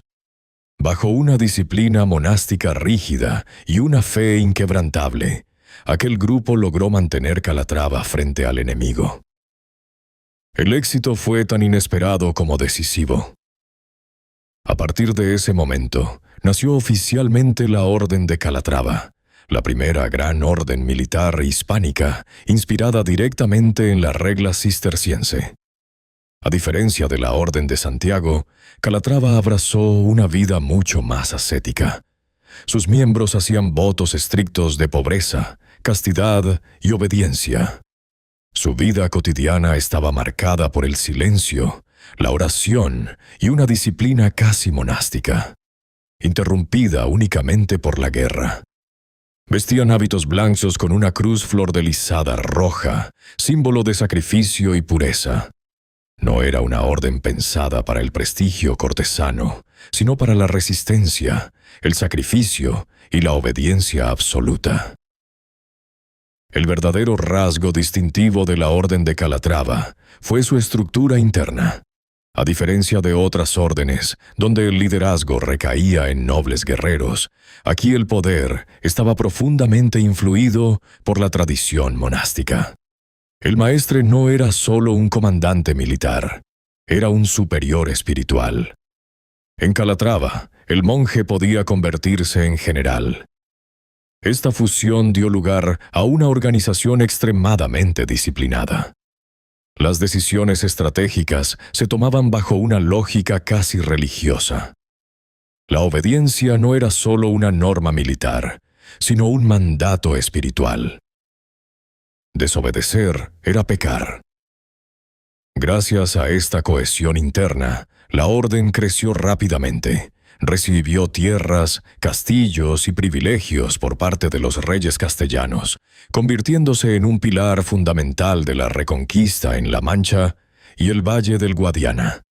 Bajo una disciplina monástica rígida y una fe inquebrantable, aquel grupo logró mantener Calatrava frente al enemigo. El éxito fue tan inesperado como decisivo. A partir de ese momento, nació oficialmente la Orden de Calatrava, la primera gran orden militar hispánica inspirada directamente en la regla cisterciense. A diferencia de la Orden de Santiago, Calatrava abrazó una vida mucho más ascética. Sus miembros hacían votos estrictos de pobreza, castidad y obediencia. Su vida cotidiana estaba marcada por el silencio, la oración y una disciplina casi monástica, interrumpida únicamente por la guerra. Vestían hábitos blancos con una cruz flordelisada roja, símbolo de sacrificio y pureza. No era una orden pensada para el prestigio cortesano, sino para la resistencia, el sacrificio y la obediencia absoluta. El verdadero rasgo distintivo de la Orden de Calatrava fue su estructura interna. A diferencia de otras órdenes, donde el liderazgo recaía en nobles guerreros, aquí el poder estaba profundamente influido por la tradición monástica. El maestre no era solo un comandante militar, era un superior espiritual. En Calatrava, el monje podía convertirse en general. Esta fusión dio lugar a una organización extremadamente disciplinada. Las decisiones estratégicas se tomaban bajo una lógica casi religiosa. La obediencia no era solo una norma militar, sino un mandato espiritual. Desobedecer era pecar. Gracias a esta cohesión interna, la orden creció rápidamente. Recibió tierras, castillos y privilegios por parte de los reyes castellanos, convirtiéndose en un pilar fundamental de la Reconquista en La Mancha y el Valle del Guadiana.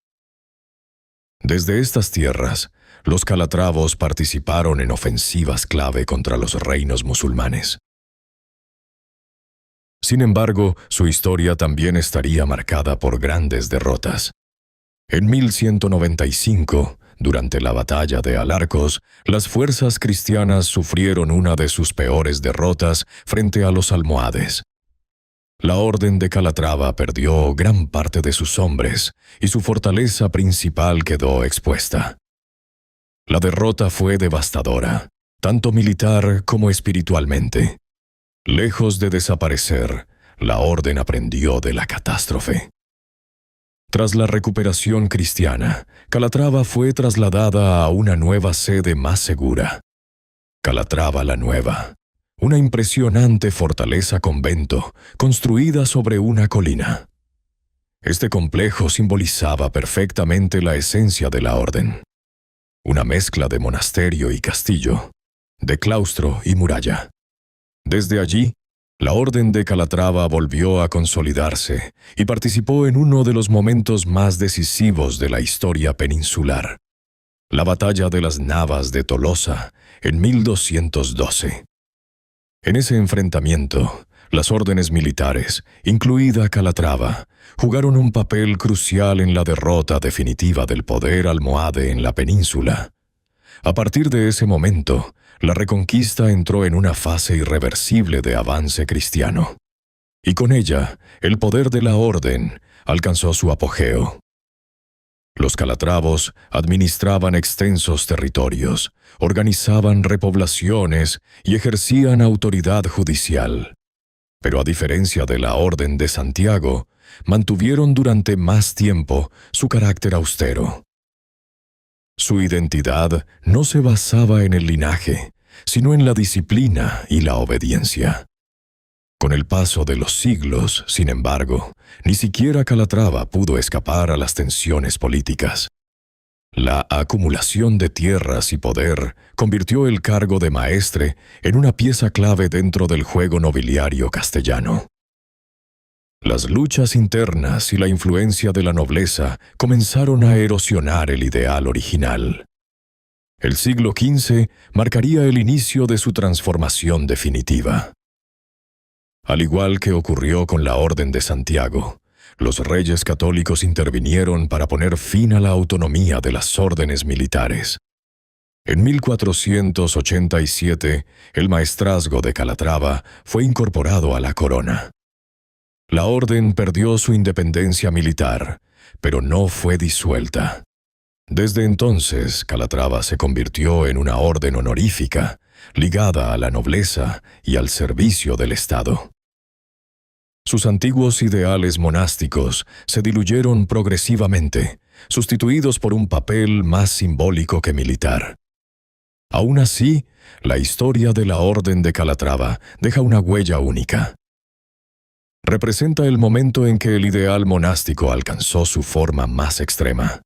Desde estas tierras, los calatravos participaron en ofensivas clave contra los reinos musulmanes. Sin embargo, su historia también estaría marcada por grandes derrotas. En 1195, durante la batalla de Alarcos, las fuerzas cristianas sufrieron una de sus peores derrotas frente a los almohades. La Orden de Calatrava perdió gran parte de sus hombres y su fortaleza principal quedó expuesta. La derrota fue devastadora, tanto militar como espiritualmente. Lejos de desaparecer, la Orden aprendió de la catástrofe. Tras la recuperación cristiana, Calatrava fue trasladada a una nueva sede más segura. Calatrava la Nueva, una impresionante fortaleza-convento construida sobre una colina. Este complejo simbolizaba perfectamente la esencia de la orden. Una mezcla de monasterio y castillo, de claustro y muralla. Desde allí, la Orden de Calatrava volvió a consolidarse y participó en uno de los momentos más decisivos de la historia peninsular, la Batalla de las Navas de Tolosa, en 1212. En ese enfrentamiento, las órdenes militares, incluida Calatrava, jugaron un papel crucial en la derrota definitiva del poder almohade en la península. A partir de ese momento, la Reconquista entró en una fase irreversible de avance cristiano. y con ella el poder de la orden alcanzó su apogeo. Los calatravos administraban extensos territorios, organizaban repoblaciones y ejercían autoridad judicial. Pero a diferencia de la Orden de Santiago, mantuvieron durante más tiempo su carácter austero. Su identidad no se basaba en el linaje, sino en la disciplina y la obediencia. Con el paso de los siglos, sin embargo, ni siquiera Calatrava pudo escapar a las tensiones políticas. La acumulación de tierras y poder convirtió el cargo de maestre en una pieza clave dentro del juego nobiliario castellano. Las luchas internas y la influencia de la nobleza comenzaron a erosionar el ideal original. El siglo XV marcaría el inicio de su transformación definitiva. Al igual que ocurrió con la Orden de Santiago, los reyes católicos intervinieron para poner fin a la autonomía de las órdenes militares. En 1487, el maestrazgo de Calatrava fue incorporado a la corona. La orden perdió su independencia militar, pero no fue disuelta. Desde entonces, Calatrava se convirtió en una orden honorífica, ligada a la nobleza y al servicio del Estado. Sus antiguos ideales monásticos se diluyeron progresivamente, sustituidos por un papel más simbólico que militar. Aún así, la historia de la Orden de Calatrava deja una huella única. Representa el momento en que el ideal monástico alcanzó su forma más extrema.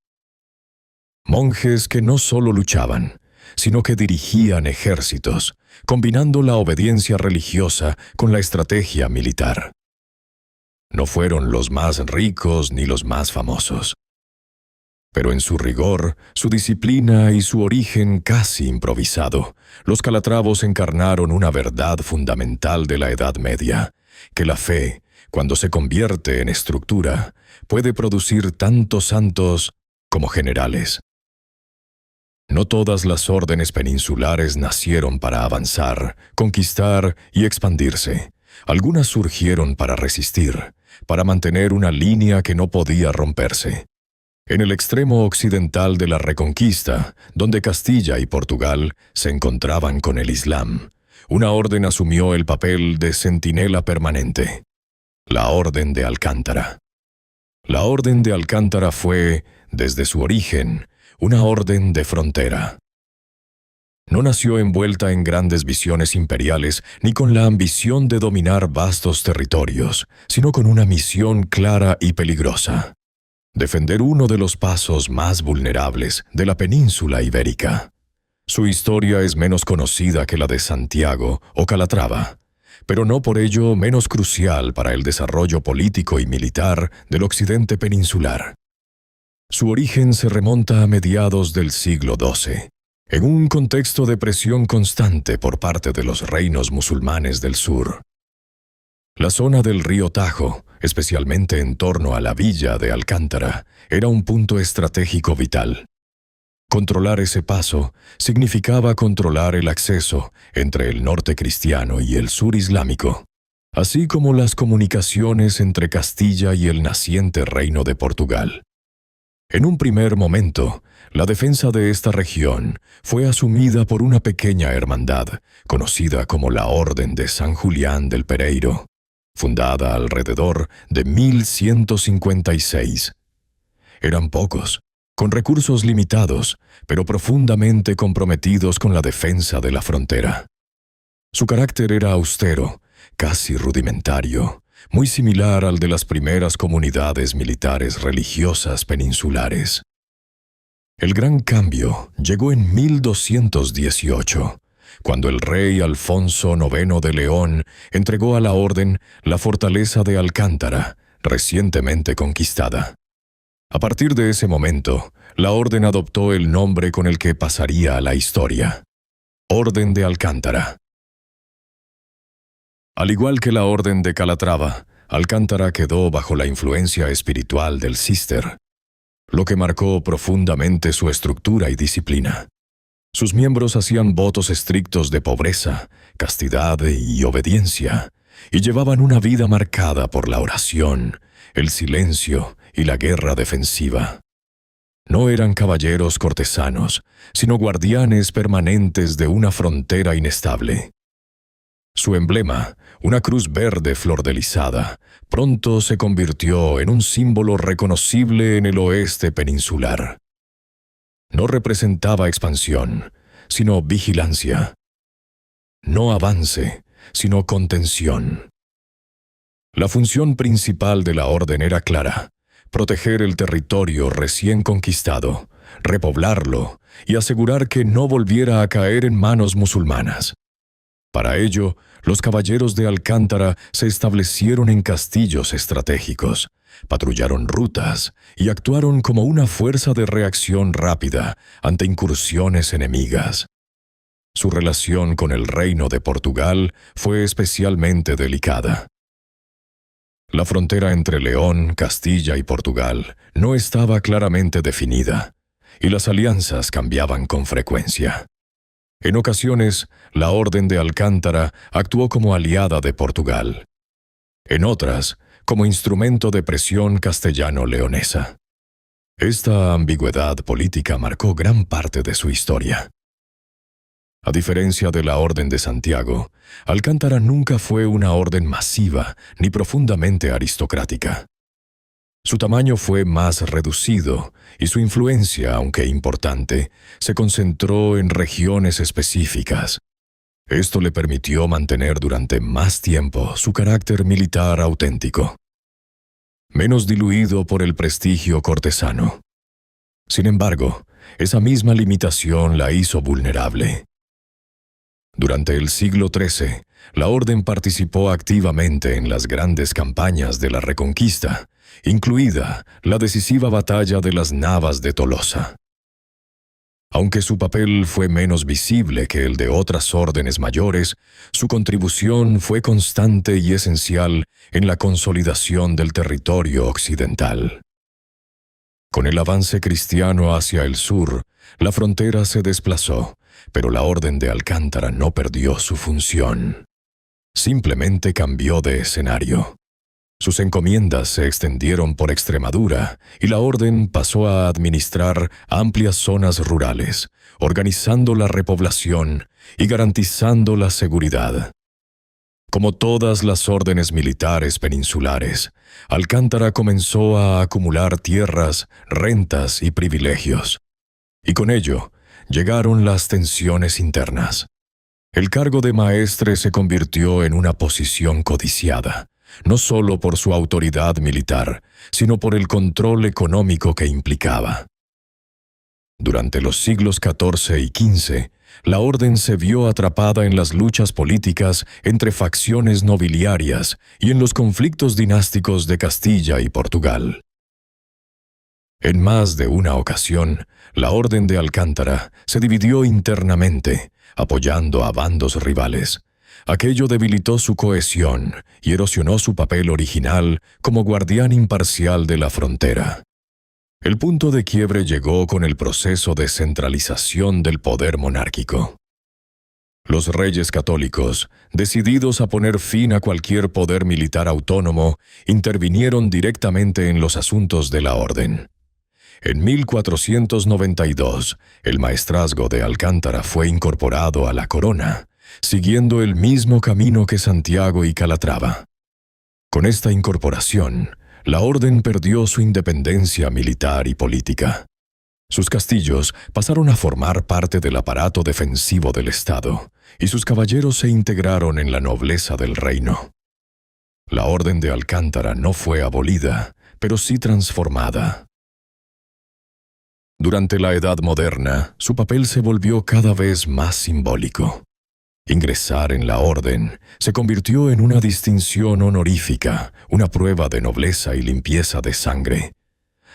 Monjes que no solo luchaban, sino que dirigían ejércitos, combinando la obediencia religiosa con la estrategia militar. No fueron los más ricos ni los más famosos. Pero en su rigor, su disciplina y su origen casi improvisado, los calatravos encarnaron una verdad fundamental de la Edad Media, que la fe, cuando se convierte en estructura, puede producir tanto santos como generales. No todas las órdenes peninsulares nacieron para avanzar, conquistar y expandirse. Algunas surgieron para resistir, para mantener una línea que no podía romperse. En el extremo occidental de la Reconquista, donde Castilla y Portugal se encontraban con el Islam, una orden asumió el papel de centinela permanente: la Orden de Alcántara. La Orden de Alcántara fue, desde su origen, una orden de frontera. No nació envuelta en grandes visiones imperiales ni con la ambición de dominar vastos territorios, sino con una misión clara y peligrosa: defender uno de los pasos más vulnerables de la península ibérica. Su historia es menos conocida que la de Santiago o Calatrava, pero no por ello menos crucial para el desarrollo político y militar del occidente peninsular. Su origen se remonta a mediados del siglo XII, en un contexto de presión constante por parte de los reinos musulmanes del sur. La zona del río Tajo, especialmente en torno a la villa de Alcántara, era un punto estratégico vital. Controlar ese paso significaba controlar el acceso entre el norte cristiano y el sur islámico, así como las comunicaciones entre Castilla y el naciente reino de Portugal. En un primer momento, la defensa de esta región fue asumida por una pequeña hermandad, conocida como la Orden de San Julián del Pereiro, fundada alrededor de 1156. Eran pocos, con recursos limitados, pero profundamente comprometidos con la defensa de la frontera. Su carácter era austero, casi rudimentario, muy similar al de las primeras comunidades militares religiosas peninsulares. El gran cambio llegó en 1218, cuando el rey Alfonso IX de León entregó a la orden la fortaleza de Alcántara, recientemente conquistada. A partir de ese momento, la orden adoptó el nombre con el que pasaría a la historia: Orden de Alcántara. Al igual que la Orden de Calatrava, Alcántara quedó bajo la influencia espiritual del Císter, lo que marcó profundamente su estructura y disciplina. Sus miembros hacían votos estrictos de pobreza, castidad y obediencia, y llevaban una vida marcada por la oración, el silencio y la guerra defensiva. No eran caballeros cortesanos, sino guardianes permanentes de una frontera inestable. Su emblema, una cruz verde flordelisada, pronto se convirtió en un símbolo reconocible en el oeste peninsular. No representaba expansión, sino vigilancia. No avance, sino contención. La función principal de la orden era clara: proteger el territorio recién conquistado, repoblarlo y asegurar que no volviera a caer en manos musulmanas. Para ello, los caballeros de Alcántara se establecieron en castillos estratégicos, patrullaron rutas y actuaron como una fuerza de reacción rápida ante incursiones enemigas. Su relación con el reino de Portugal fue especialmente delicada. La frontera entre León, Castilla y Portugal no estaba claramente definida, y las alianzas cambiaban con frecuencia. En ocasiones, la Orden de Alcántara actuó como aliada de Portugal. En otras, como instrumento de presión castellano-leonesa. Esta ambigüedad política marcó gran parte de su historia. A diferencia de la Orden de Santiago, Alcántara nunca fue una orden masiva ni profundamente aristocrática. Su tamaño fue más reducido y su influencia, aunque importante, se concentró en regiones específicas. Esto le permitió mantener durante más tiempo su carácter militar auténtico, menos diluido por el prestigio cortesano. Sin embargo, esa misma limitación la hizo vulnerable. Durante el siglo XIII, la orden participó activamente en las grandes campañas de la Reconquista, incluida la decisiva batalla de las Navas de Tolosa. Aunque su papel fue menos visible que el de otras órdenes mayores, su contribución fue constante y esencial en la consolidación del territorio occidental. Con el avance cristiano hacia el sur, la frontera se desplazó, pero la Orden de Alcántara no perdió su función. Simplemente cambió de escenario. Sus encomiendas se extendieron por Extremadura y la orden pasó a administrar amplias zonas rurales, organizando la repoblación y garantizando la seguridad. Como todas las órdenes militares peninsulares, Alcántara comenzó a acumular tierras, rentas y privilegios. Y con ello, llegaron las tensiones internas. El cargo de maestre se convirtió en una posición codiciada, no solo por su autoridad militar, sino por el control económico que implicaba. Durante los siglos XIV y XV, la orden se vio atrapada en las luchas políticas entre facciones nobiliarias y en los conflictos dinásticos de Castilla y Portugal. En más de una ocasión, la Orden de Alcántara se dividió internamente, apoyando a bandos rivales. Aquello debilitó su cohesión y erosionó su papel original como guardián imparcial de la frontera. El punto de quiebre llegó con el proceso de centralización del poder monárquico. Los reyes católicos, decididos a poner fin a cualquier poder militar autónomo, intervinieron directamente en los asuntos de la orden. En 1492, el maestrazgo de Alcántara fue incorporado a la corona, siguiendo el mismo camino que Santiago y Calatrava. Con esta incorporación, la orden perdió su independencia militar y política. Sus castillos pasaron a formar parte del aparato defensivo del Estado, y sus caballeros se integraron en la nobleza del reino. La Orden de Alcántara no fue abolida, pero sí transformada. Durante la Edad Moderna, su papel se volvió cada vez más simbólico. Ingresar en la orden se convirtió en una distinción honorífica, una prueba de nobleza y limpieza de sangre.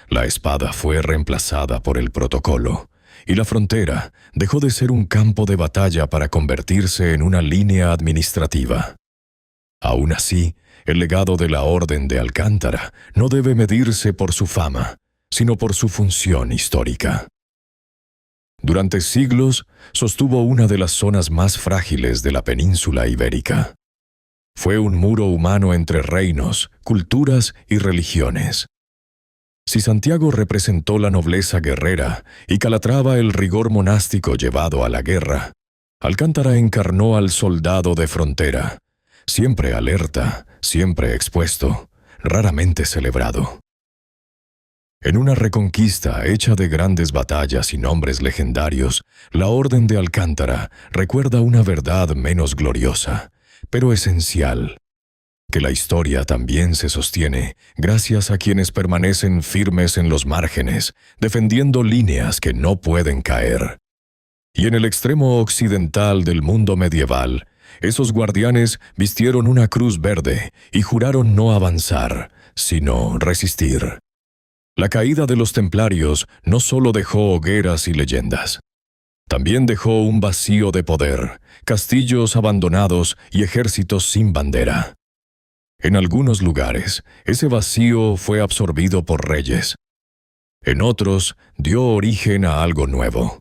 La espada fue reemplazada por el protocolo, y la frontera dejó de ser un campo de batalla para convertirse en una línea administrativa. Aún así, el legado de la Orden de Alcántara no debe medirse por su fama, sino por su función histórica. Durante siglos, sostuvo una de las zonas más frágiles de la península ibérica. Fue un muro humano entre reinos, culturas y religiones. Si Santiago representó la nobleza guerrera y Calatrava el rigor monástico llevado a la guerra, Alcántara encarnó al soldado de frontera, siempre alerta, siempre expuesto, raramente celebrado. En una reconquista hecha de grandes batallas y nombres legendarios, la Orden de Alcántara recuerda una verdad menos gloriosa, pero esencial, que la historia también se sostiene gracias a quienes permanecen firmes en los márgenes, defendiendo líneas que no pueden caer. Y en el extremo occidental del mundo medieval, esos guardianes vistieron una cruz verde y juraron no avanzar, sino resistir. La caída de los templarios no solo dejó hogueras y leyendas, también dejó un vacío de poder, castillos abandonados y ejércitos sin bandera. En algunos lugares, ese vacío fue absorbido por reyes. En otros, dio origen a algo nuevo.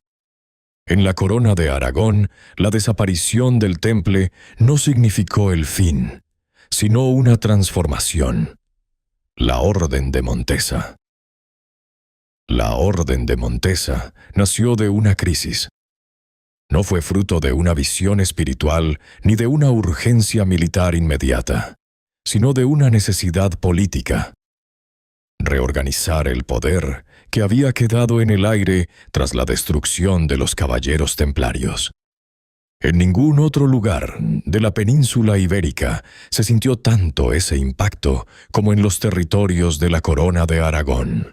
En la corona de Aragón, la desaparición del temple no significó el fin, sino una transformación. La Orden de Montesa. La Orden de Montesa nació de una crisis. No fue fruto de una visión espiritual ni de una urgencia militar inmediata, sino de una necesidad política. Reorganizar el poder que había quedado en el aire tras la destrucción de los caballeros templarios. En ningún otro lugar de la península ibérica se sintió tanto ese impacto como en los territorios de la Corona de Aragón.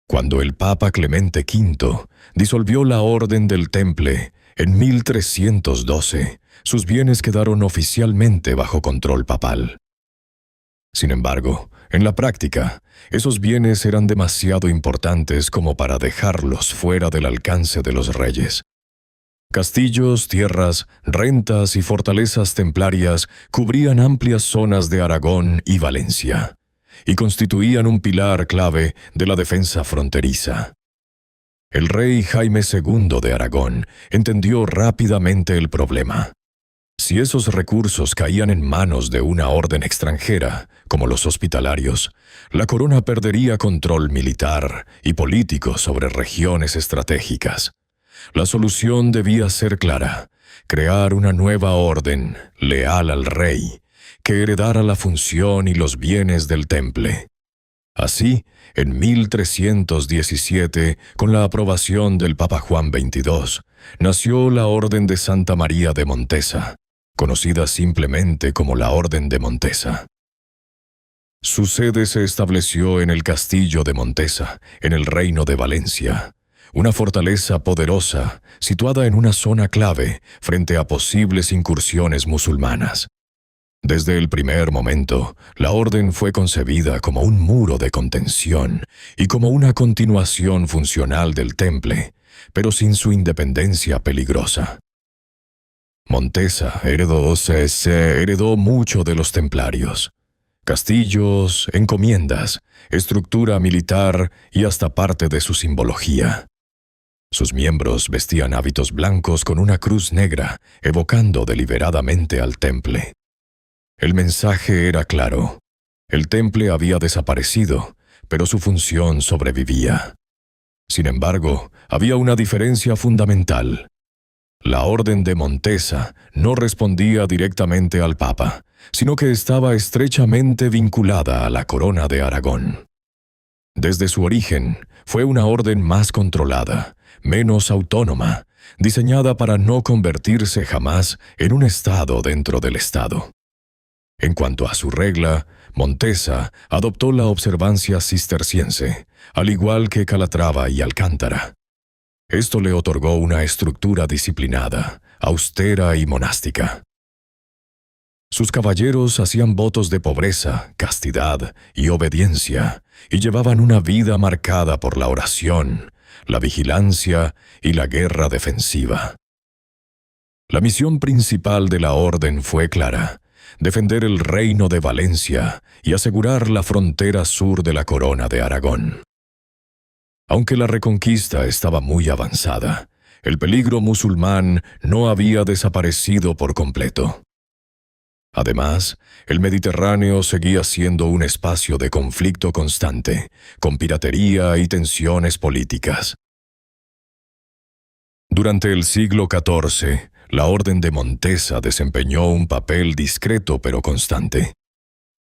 Cuando el Papa Clemente V disolvió la Orden del Temple en 1312, sus bienes quedaron oficialmente bajo control papal. Sin embargo, en la práctica, esos bienes eran demasiado importantes como para dejarlos fuera del alcance de los reyes. Castillos, tierras, rentas y fortalezas templarias cubrían amplias zonas de Aragón y Valencia, y constituían un pilar clave de la defensa fronteriza. El rey Jaime II de Aragón entendió rápidamente el problema. Si esos recursos caían en manos de una orden extranjera, como los hospitalarios, la corona perdería control militar y político sobre regiones estratégicas. La solución debía ser clara: crear una nueva orden, leal al rey, que heredara la función y los bienes del temple. Así, en 1317, con la aprobación del Papa Juan XXII, nació la Orden de Santa María de Montesa, conocida simplemente como la Orden de Montesa. Su sede se estableció en el castillo de Montesa, en el Reino de Valencia, una fortaleza poderosa situada en una zona clave frente a posibles incursiones musulmanas. Desde el primer momento, la orden fue concebida como un muro de contención y como una continuación funcional del temple, pero sin su independencia peligrosa. Montesa heredó mucho de los templarios: castillos, encomiendas, estructura militar y hasta parte de su simbología. Sus miembros vestían hábitos blancos con una cruz negra, evocando deliberadamente al temple. El mensaje era claro: el temple había desaparecido, pero su función sobrevivía. Sin embargo, había una diferencia fundamental. La Orden de Montesa no respondía directamente al Papa, sino que estaba estrechamente vinculada a la Corona de Aragón. Desde su origen, fue una orden más controlada, menos autónoma, diseñada para no convertirse jamás en un Estado dentro del Estado. En cuanto a su regla, Montesa adoptó la observancia cisterciense, al igual que Calatrava y Alcántara. Esto le otorgó una estructura disciplinada, austera y monástica. Sus caballeros hacían votos de pobreza, castidad y obediencia, y llevaban una vida marcada por la oración, la vigilancia y la guerra defensiva. La misión principal de la orden fue clara: defender el reino de Valencia y asegurar la frontera sur de la Corona de Aragón. Aunque la reconquista estaba muy avanzada, el peligro musulmán no había desaparecido por completo. Además, el Mediterráneo seguía siendo un espacio de conflicto constante, con piratería y tensiones políticas. Durante el siglo XIV, la Orden de Montesa desempeñó un papel discreto pero constante.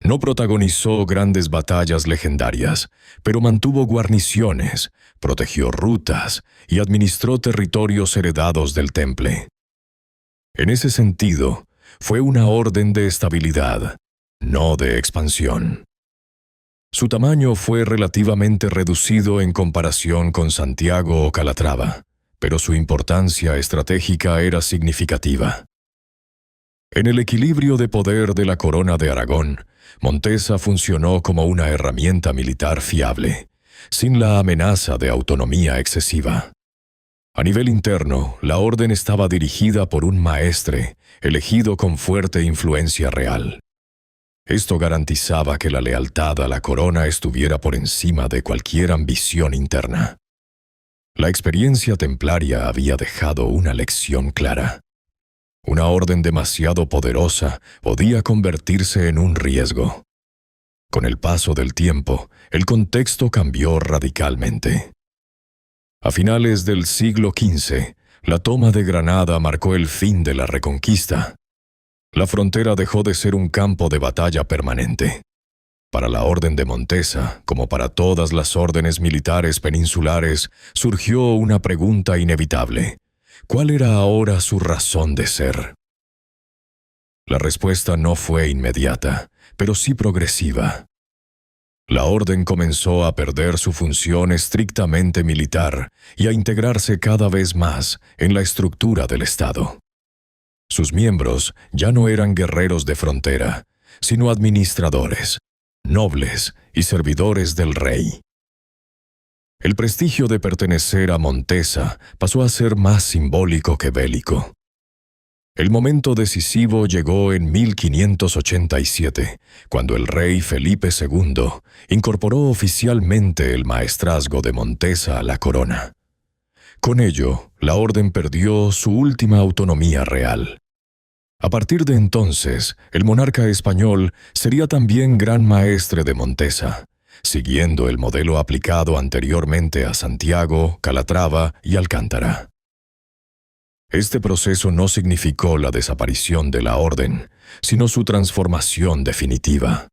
No protagonizó grandes batallas legendarias, pero mantuvo guarniciones, protegió rutas y administró territorios heredados del Temple. En ese sentido, fue una orden de estabilidad, no de expansión. Su tamaño fue relativamente reducido en comparación con Santiago o Calatrava, pero su importancia estratégica era significativa. En el equilibrio de poder de la Corona de Aragón, Montesa funcionó como una herramienta militar fiable, sin la amenaza de autonomía excesiva. A nivel interno, la orden estaba dirigida por un maestre, elegido con fuerte influencia real. Esto garantizaba que la lealtad a la corona estuviera por encima de cualquier ambición interna. La experiencia templaria había dejado una lección clara. Una orden demasiado poderosa podía convertirse en un riesgo. Con el paso del tiempo, el contexto cambió radicalmente. A finales del siglo XV, la toma de Granada marcó el fin de la Reconquista. La frontera dejó de ser un campo de batalla permanente. Para la Orden de Montesa, como para todas las órdenes militares peninsulares, surgió una pregunta inevitable. ¿Cuál era ahora su razón de ser? La respuesta no fue inmediata, pero sí progresiva. La orden comenzó a perder su función estrictamente militar y a integrarse cada vez más en la estructura del Estado. Sus miembros ya no eran guerreros de frontera, sino administradores, nobles y servidores del rey. El prestigio de pertenecer a Montesa pasó a ser más simbólico que bélico. El momento decisivo llegó en 1587, cuando el rey Felipe II incorporó oficialmente el maestrazgo de Montesa a la corona. Con ello, la orden perdió su última autonomía real. A partir de entonces, el monarca español sería también gran maestre de Montesa, siguiendo el modelo aplicado anteriormente a Santiago, Calatrava y Alcántara. Este proceso no significó la desaparición de la orden, sino su transformación definitiva.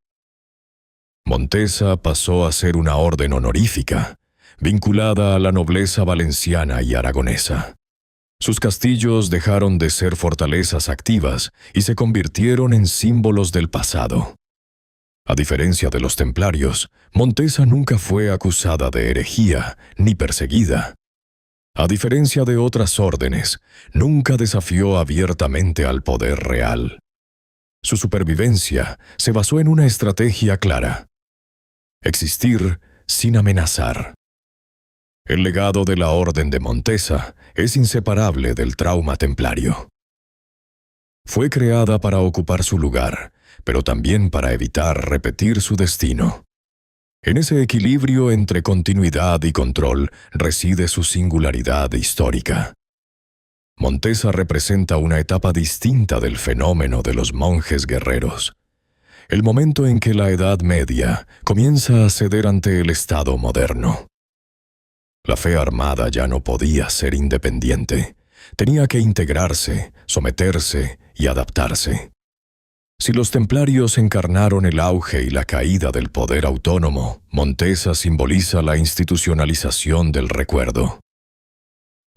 Montesa pasó a ser una orden honorífica, vinculada a la nobleza valenciana y aragonesa. Sus castillos dejaron de ser fortalezas activas y se convirtieron en símbolos del pasado. A diferencia de los templarios, Montesa nunca fue acusada de herejía ni perseguida. A diferencia de otras órdenes, nunca desafió abiertamente al poder real. Su supervivencia se basó en una estrategia clara: existir sin amenazar. El legado de la Orden de Montesa es inseparable del trauma templario. Fue creada para ocupar su lugar, pero también para evitar repetir su destino. En ese equilibrio entre continuidad y control reside su singularidad histórica. Montesa representa una etapa distinta del fenómeno de los monjes guerreros. El momento en que la Edad Media comienza a ceder ante el Estado moderno. La fe armada ya no podía ser independiente. Tenía que integrarse, someterse y adaptarse. Si los templarios encarnaron el auge y la caída del poder autónomo, Montesa simboliza la institucionalización del recuerdo.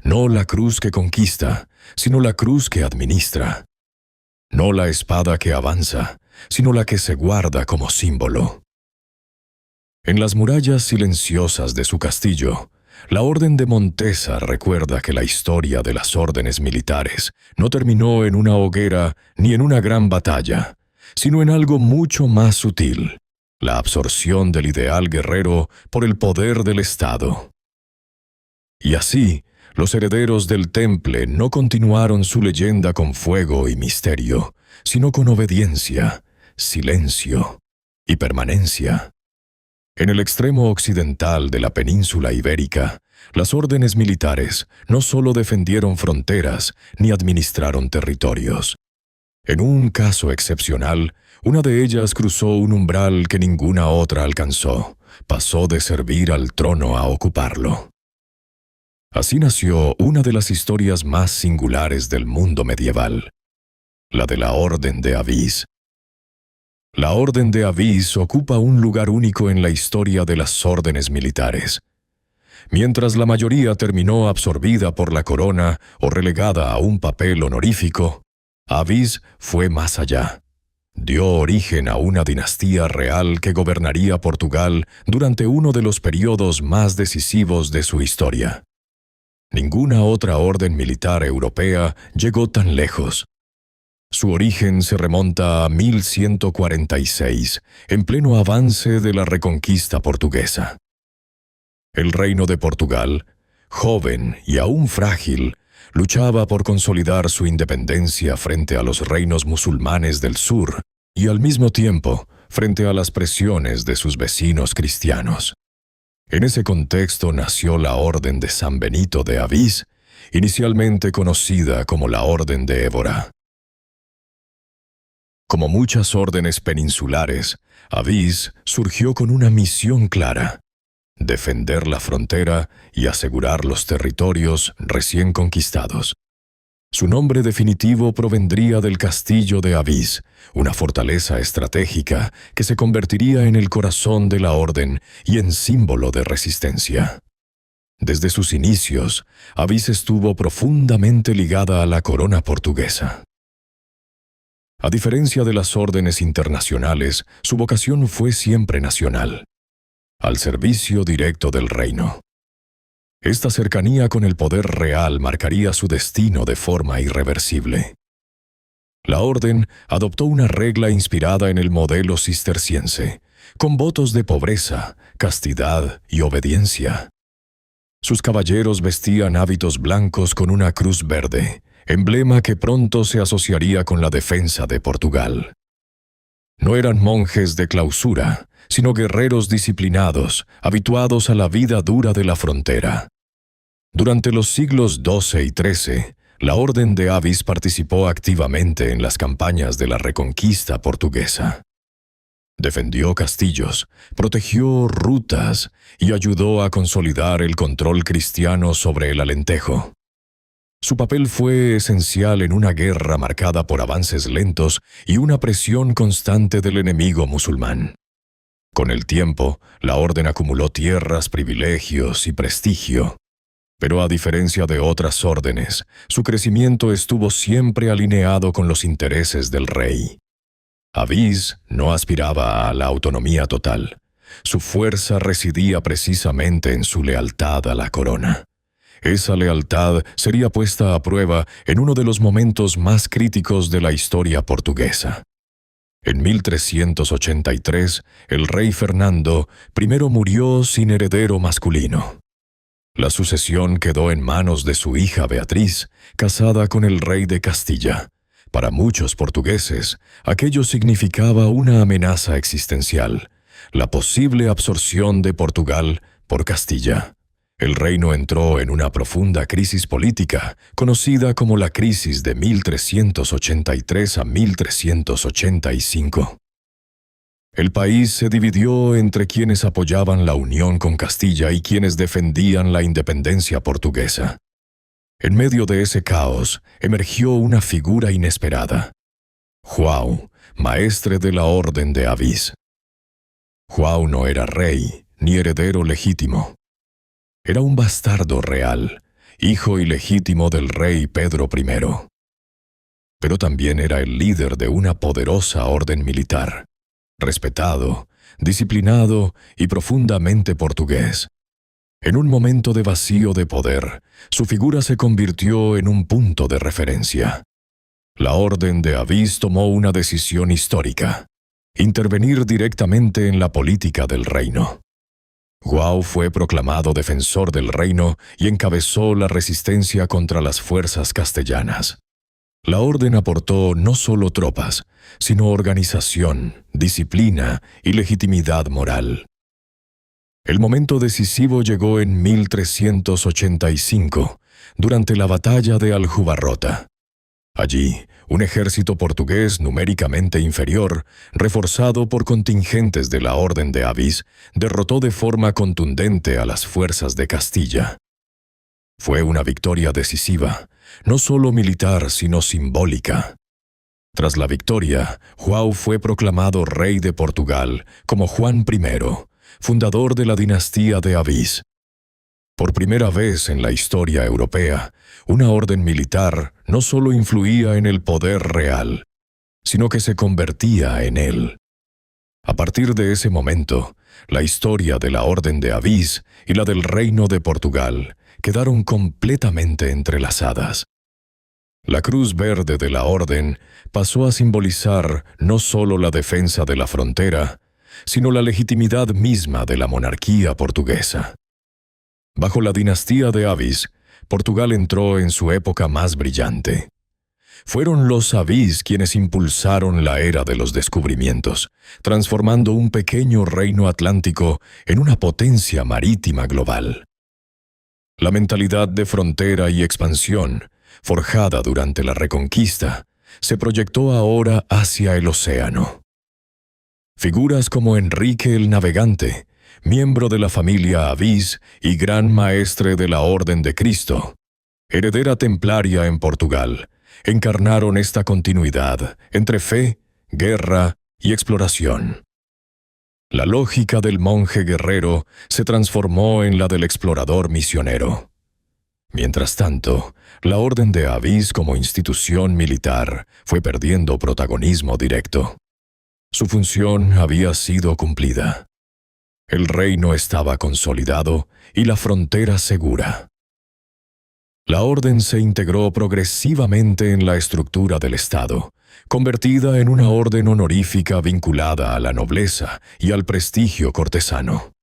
No la cruz que conquista, sino la cruz que administra. No la espada que avanza, sino la que se guarda como símbolo. En las murallas silenciosas de su castillo, la Orden de Montesa recuerda que la historia de las órdenes militares no terminó en una hoguera ni en una gran batalla, sino en algo mucho más sutil: la absorción del ideal guerrero por el poder del Estado. Y así, los herederos del Temple no continuaron su leyenda con fuego y misterio, sino con obediencia, silencio y permanencia. En el extremo occidental de la península ibérica, las órdenes militares no solo defendieron fronteras ni administraron territorios. En un caso excepcional, una de ellas cruzó un umbral que ninguna otra alcanzó. Pasó de servir al trono a ocuparlo. Así nació una de las historias más singulares del mundo medieval, la de la Orden de Avís. La Orden de Avís ocupa un lugar único en la historia de las órdenes militares. Mientras la mayoría terminó absorbida por la corona o relegada a un papel honorífico, Avís fue más allá. Dio origen a una dinastía real que gobernaría Portugal durante uno de los periodos más decisivos de su historia. Ninguna otra orden militar europea llegó tan lejos. Su origen se remonta a 1146, en pleno avance de la reconquista portuguesa. El reino de Portugal, joven y aún frágil, luchaba por consolidar su independencia frente a los reinos musulmanes del sur y al mismo tiempo frente a las presiones de sus vecinos cristianos. En ese contexto nació la Orden de San Benito de Avís, inicialmente conocida como la Orden de Évora. Como muchas órdenes peninsulares, Avís surgió con una misión clara: defender la frontera y asegurar los territorios recién conquistados. Su nombre definitivo provendría del castillo de Avís, una fortaleza estratégica que se convertiría en el corazón de la orden y en símbolo de resistencia. Desde sus inicios, Avís estuvo profundamente ligada a la corona portuguesa. A diferencia de las órdenes internacionales, su vocación fue siempre nacional, al servicio directo del reino. Esta cercanía con el poder real marcaría su destino de forma irreversible. La orden adoptó una regla inspirada en el modelo cisterciense, con votos de pobreza, castidad y obediencia. Sus caballeros vestían hábitos blancos con una cruz verde, emblema que pronto se asociaría con la defensa de Portugal. No eran monjes de clausura, sino guerreros disciplinados, habituados a la vida dura de la frontera. Durante los siglos XII y XIII, la Orden de Avís participó activamente en las campañas de la reconquista portuguesa. Defendió castillos, protegió rutas y ayudó a consolidar el control cristiano sobre el Alentejo. Su papel fue esencial en una guerra marcada por avances lentos y una presión constante del enemigo musulmán. Con el tiempo, la orden acumuló tierras, privilegios y prestigio. Pero a diferencia de otras órdenes, su crecimiento estuvo siempre alineado con los intereses del rey. Avís no aspiraba a la autonomía total. Su fuerza residía precisamente en su lealtad a la corona. Esa lealtad sería puesta a prueba en uno de los momentos más críticos de la historia portuguesa. En 1383, el rey Fernando primero murió sin heredero masculino. La sucesión quedó en manos de su hija Beatriz, casada con el rey de Castilla. Para muchos portugueses, aquello significaba una amenaza existencial, la posible absorción de Portugal por Castilla. El reino entró en una profunda crisis política, conocida como la crisis de 1383 a 1385. El país se dividió entre quienes apoyaban la unión con Castilla y quienes defendían la independencia portuguesa. En medio de ese caos, emergió una figura inesperada: João, maestre de la Orden de Avís. João no era rey, ni heredero legítimo. Era un bastardo real, hijo ilegítimo del rey Pedro I. Pero también era el líder de una poderosa orden militar, respetado, disciplinado y profundamente portugués. En un momento de vacío de poder, su figura se convirtió en un punto de referencia. La Orden de Avís tomó una decisión histórica: intervenir directamente en la política del reino. João fue proclamado defensor del reino y encabezó la resistencia contra las fuerzas castellanas. La orden aportó no solo tropas, sino organización, disciplina y legitimidad moral. El momento decisivo llegó en 1385, durante la batalla de Aljubarrota. Allí, un ejército portugués numéricamente inferior, reforzado por contingentes de la Orden de Avís, derrotó de forma contundente a las fuerzas de Castilla. Fue una victoria decisiva, no solo militar sino simbólica. Tras la victoria, João fue proclamado rey de Portugal como Juan I, fundador de la dinastía de Avís. Por primera vez en la historia europea, una orden militar no solo influía en el poder real, sino que se convertía en él. A partir de ese momento, la historia de la Orden de Avís y la del Reino de Portugal quedaron completamente entrelazadas. La cruz verde de la Orden pasó a simbolizar no solo la defensa de la frontera, sino la legitimidad misma de la monarquía portuguesa. Bajo la dinastía de Avís, Portugal entró en su época más brillante. Fueron los Avís quienes impulsaron la era de los descubrimientos, transformando un pequeño reino atlántico en una potencia marítima global. La mentalidad de frontera y expansión, forjada durante la Reconquista, se proyectó ahora hacia el océano. Figuras como Enrique el Navegante, miembro de la familia Avís y gran maestre de la Orden de Cristo, heredera templaria en Portugal, encarnaron esta continuidad entre fe, guerra y exploración. La lógica del monje guerrero se transformó en la del explorador misionero. Mientras tanto, la Orden de Avís como institución militar fue perdiendo protagonismo directo. Su función había sido cumplida. El reino estaba consolidado y la frontera segura. La orden se integró progresivamente en la estructura del Estado, convertida en una orden honorífica vinculada a la nobleza y al prestigio cortesano.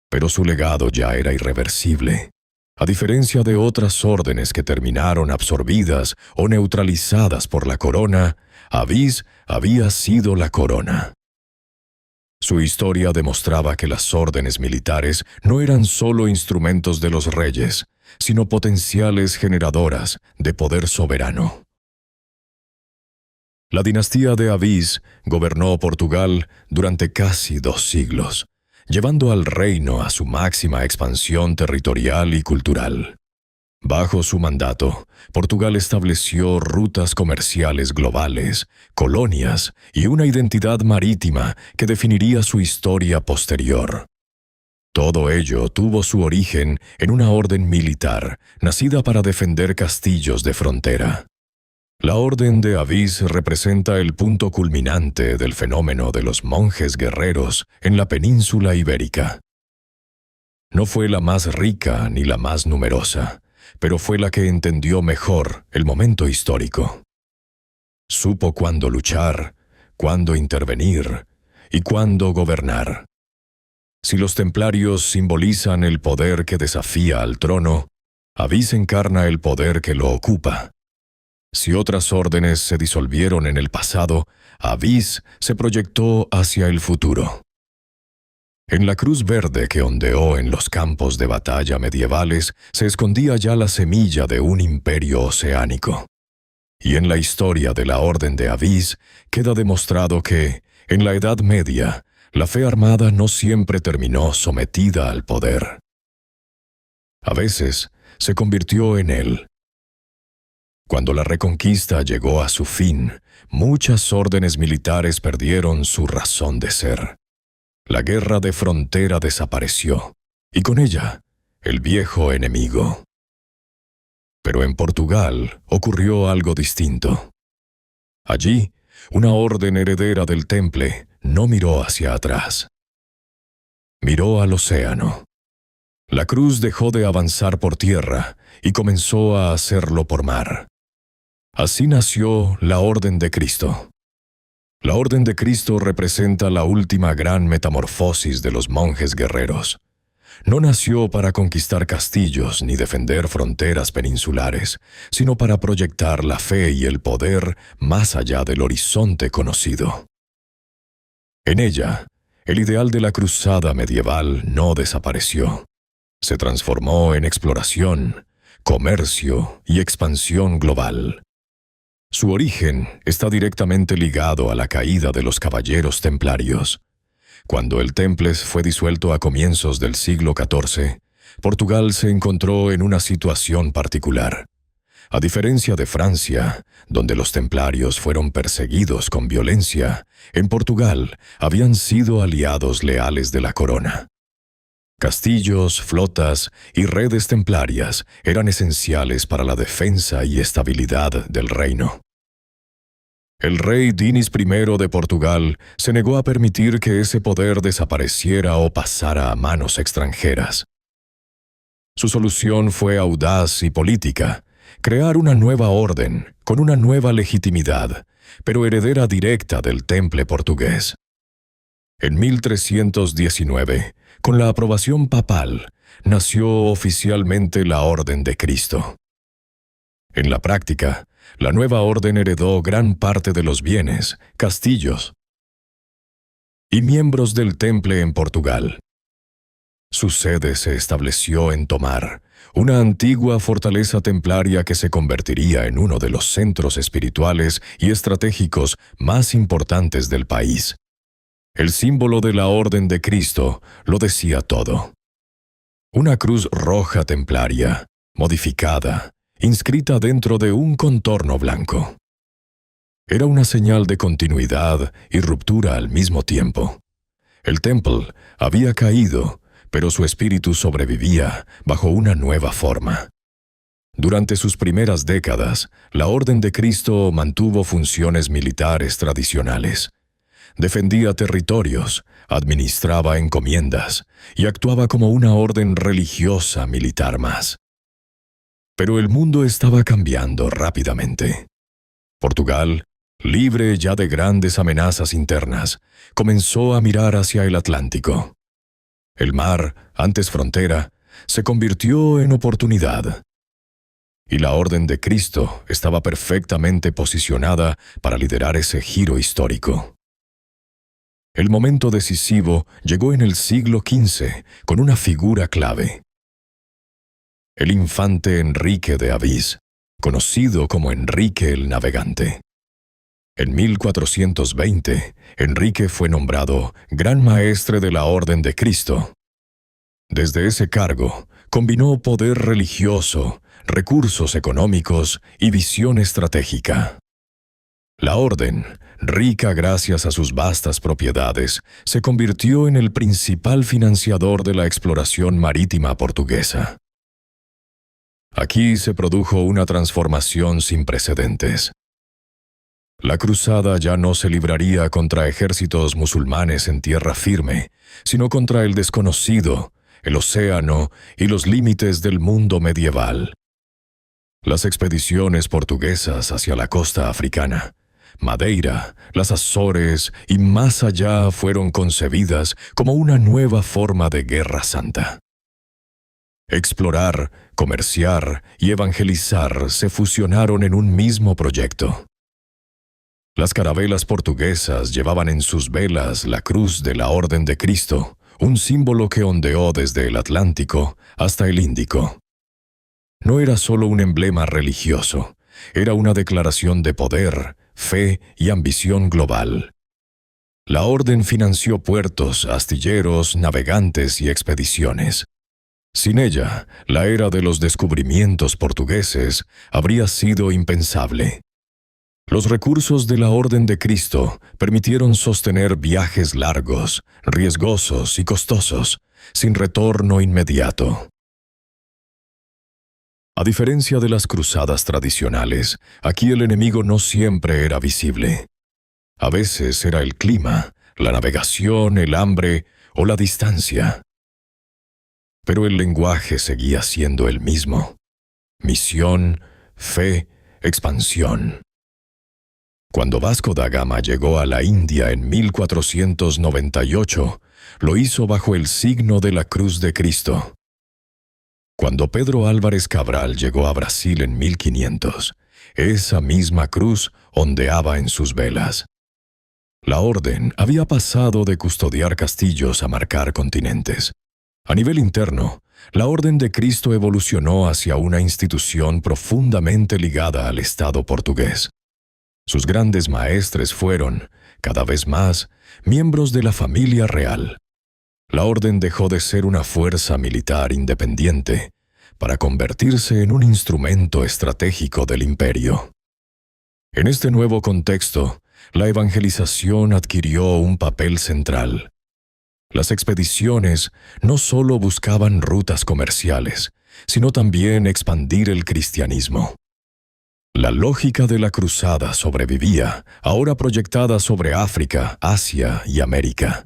Pero su legado ya era irreversible. A diferencia de otras órdenes que terminaron absorbidas o neutralizadas por la corona, Avís había sido la corona. Su historia demostraba que las órdenes militares no eran solo instrumentos de los reyes, sino potenciales generadoras de poder soberano. La dinastía de Avís gobernó Portugal durante casi 2 siglos, llevando al reino a su máxima expansión territorial y cultural. Bajo su mandato, Portugal estableció rutas comerciales globales, colonias y una identidad marítima que definiría su historia posterior. Todo ello tuvo su origen en una orden militar, nacida para defender castillos de frontera. La Orden de Avís representa el punto culminante del fenómeno de los monjes guerreros en la península ibérica. No fue la más rica ni la más numerosa, pero fue la que entendió mejor el momento histórico. Supo cuándo luchar, cuándo intervenir y cuándo gobernar. Si los templarios simbolizan el poder que desafía al trono, Avís encarna el poder que lo ocupa. Si otras órdenes se disolvieron en el pasado, Avís se proyectó hacia el futuro. En la cruz verde que ondeó en los campos de batalla medievales se escondía ya la semilla de un imperio oceánico. Y en la historia de la Orden de Avís queda demostrado que, en la Edad Media, la fe armada no siempre terminó sometida al poder. A veces se convirtió en él. Cuando la Reconquista llegó a su fin, muchas órdenes militares perdieron su razón de ser. La guerra de frontera desapareció, y con ella, el viejo enemigo. Pero en Portugal ocurrió algo distinto. Allí, una orden heredera del Temple no miró hacia atrás. Miró al océano. La cruz dejó de avanzar por tierra y comenzó a hacerlo por mar. Así nació la Orden de Cristo. La Orden de Cristo representa la última gran metamorfosis de los monjes guerreros. No nació para conquistar castillos ni defender fronteras peninsulares, sino para proyectar la fe y el poder más allá del horizonte conocido. En ella, el ideal de la cruzada medieval no desapareció. Se transformó en exploración, comercio y expansión global. Su origen está directamente ligado a la caída de los caballeros templarios. Cuando el Temples fue disuelto a comienzos del siglo XIV, Portugal se encontró en una situación particular. A diferencia de Francia, donde los templarios fueron perseguidos con violencia, en Portugal habían sido aliados leales de la corona. Castillos, flotas y redes templarias eran esenciales para la defensa y estabilidad del reino. El rey Dinis I de Portugal se negó a permitir que ese poder desapareciera o pasara a manos extranjeras. Su solución fue audaz y política: crear una nueva orden, con una nueva legitimidad, pero heredera directa del temple portugués. En 1319, con la aprobación papal, nació oficialmente la Orden de Cristo. En la práctica, la nueva orden heredó gran parte de los bienes, castillos y miembros del temple en Portugal. Su sede se estableció en Tomar, una antigua fortaleza templaria que se convertiría en uno de los centros espirituales y estratégicos más importantes del país. El símbolo de la Orden de Cristo lo decía todo. Una cruz roja templaria, modificada, inscrita dentro de un contorno blanco. Era una señal de continuidad y ruptura al mismo tiempo. El Temple había caído, pero su espíritu sobrevivía bajo una nueva forma. Durante sus primeras décadas, la Orden de Cristo mantuvo funciones militares tradicionales. Defendía territorios, administraba encomiendas y actuaba como una orden religiosa militar más. Pero el mundo estaba cambiando rápidamente. Portugal, libre ya de grandes amenazas internas, comenzó a mirar hacia el Atlántico. El mar, antes frontera, se convirtió en oportunidad. Y la Orden de Cristo estaba perfectamente posicionada para liderar ese giro histórico. El momento decisivo llegó en el siglo XV con una figura clave. El infante Enrique de Avís, conocido como Enrique el Navegante. En 1420, Enrique fue nombrado Gran Maestre de la Orden de Cristo. Desde ese cargo, combinó poder religioso, recursos económicos y visión estratégica. La orden, rica gracias a sus vastas propiedades, se convirtió en el principal financiador de la exploración marítima portuguesa. Aquí se produjo una transformación sin precedentes. La cruzada ya no se libraría contra ejércitos musulmanes en tierra firme, sino contra el desconocido, el océano y los límites del mundo medieval. Las expediciones portuguesas hacia la costa africana, Madeira, las Azores y más allá fueron concebidas como una nueva forma de guerra santa. Explorar, comerciar y evangelizar se fusionaron en un mismo proyecto. Las carabelas portuguesas llevaban en sus velas la cruz de la Orden de Cristo, un símbolo que ondeó desde el Atlántico hasta el Índico. No era solo un emblema religioso, era una declaración de poder, fe y ambición global. La orden financió puertos, astilleros, navegantes y expediciones. Sin ella, la era de los descubrimientos portugueses habría sido impensable. Los recursos de la Orden de Cristo permitieron sostener viajes largos, riesgosos y costosos, sin retorno inmediato. A diferencia de las cruzadas tradicionales, aquí el enemigo no siempre era visible. A veces era el clima, la navegación, el hambre o la distancia. Pero el lenguaje seguía siendo el mismo: misión, fe, expansión. Cuando Vasco da Gama llegó a la India en 1498, lo hizo bajo el signo de la Cruz de Cristo. Cuando Pedro Álvares Cabral llegó a Brasil en 1500, esa misma cruz ondeaba en sus velas. La orden había pasado de custodiar castillos a marcar continentes. A nivel interno, la Orden de Cristo evolucionó hacia una institución profundamente ligada al Estado portugués. Sus grandes maestres fueron, cada vez más, miembros de la familia real. La orden dejó de ser una fuerza militar independiente para convertirse en un instrumento estratégico del imperio. En este nuevo contexto, la evangelización adquirió un papel central. Las expediciones no solo buscaban rutas comerciales, sino también expandir el cristianismo. La lógica de la cruzada sobrevivía, ahora proyectada sobre África, Asia y América.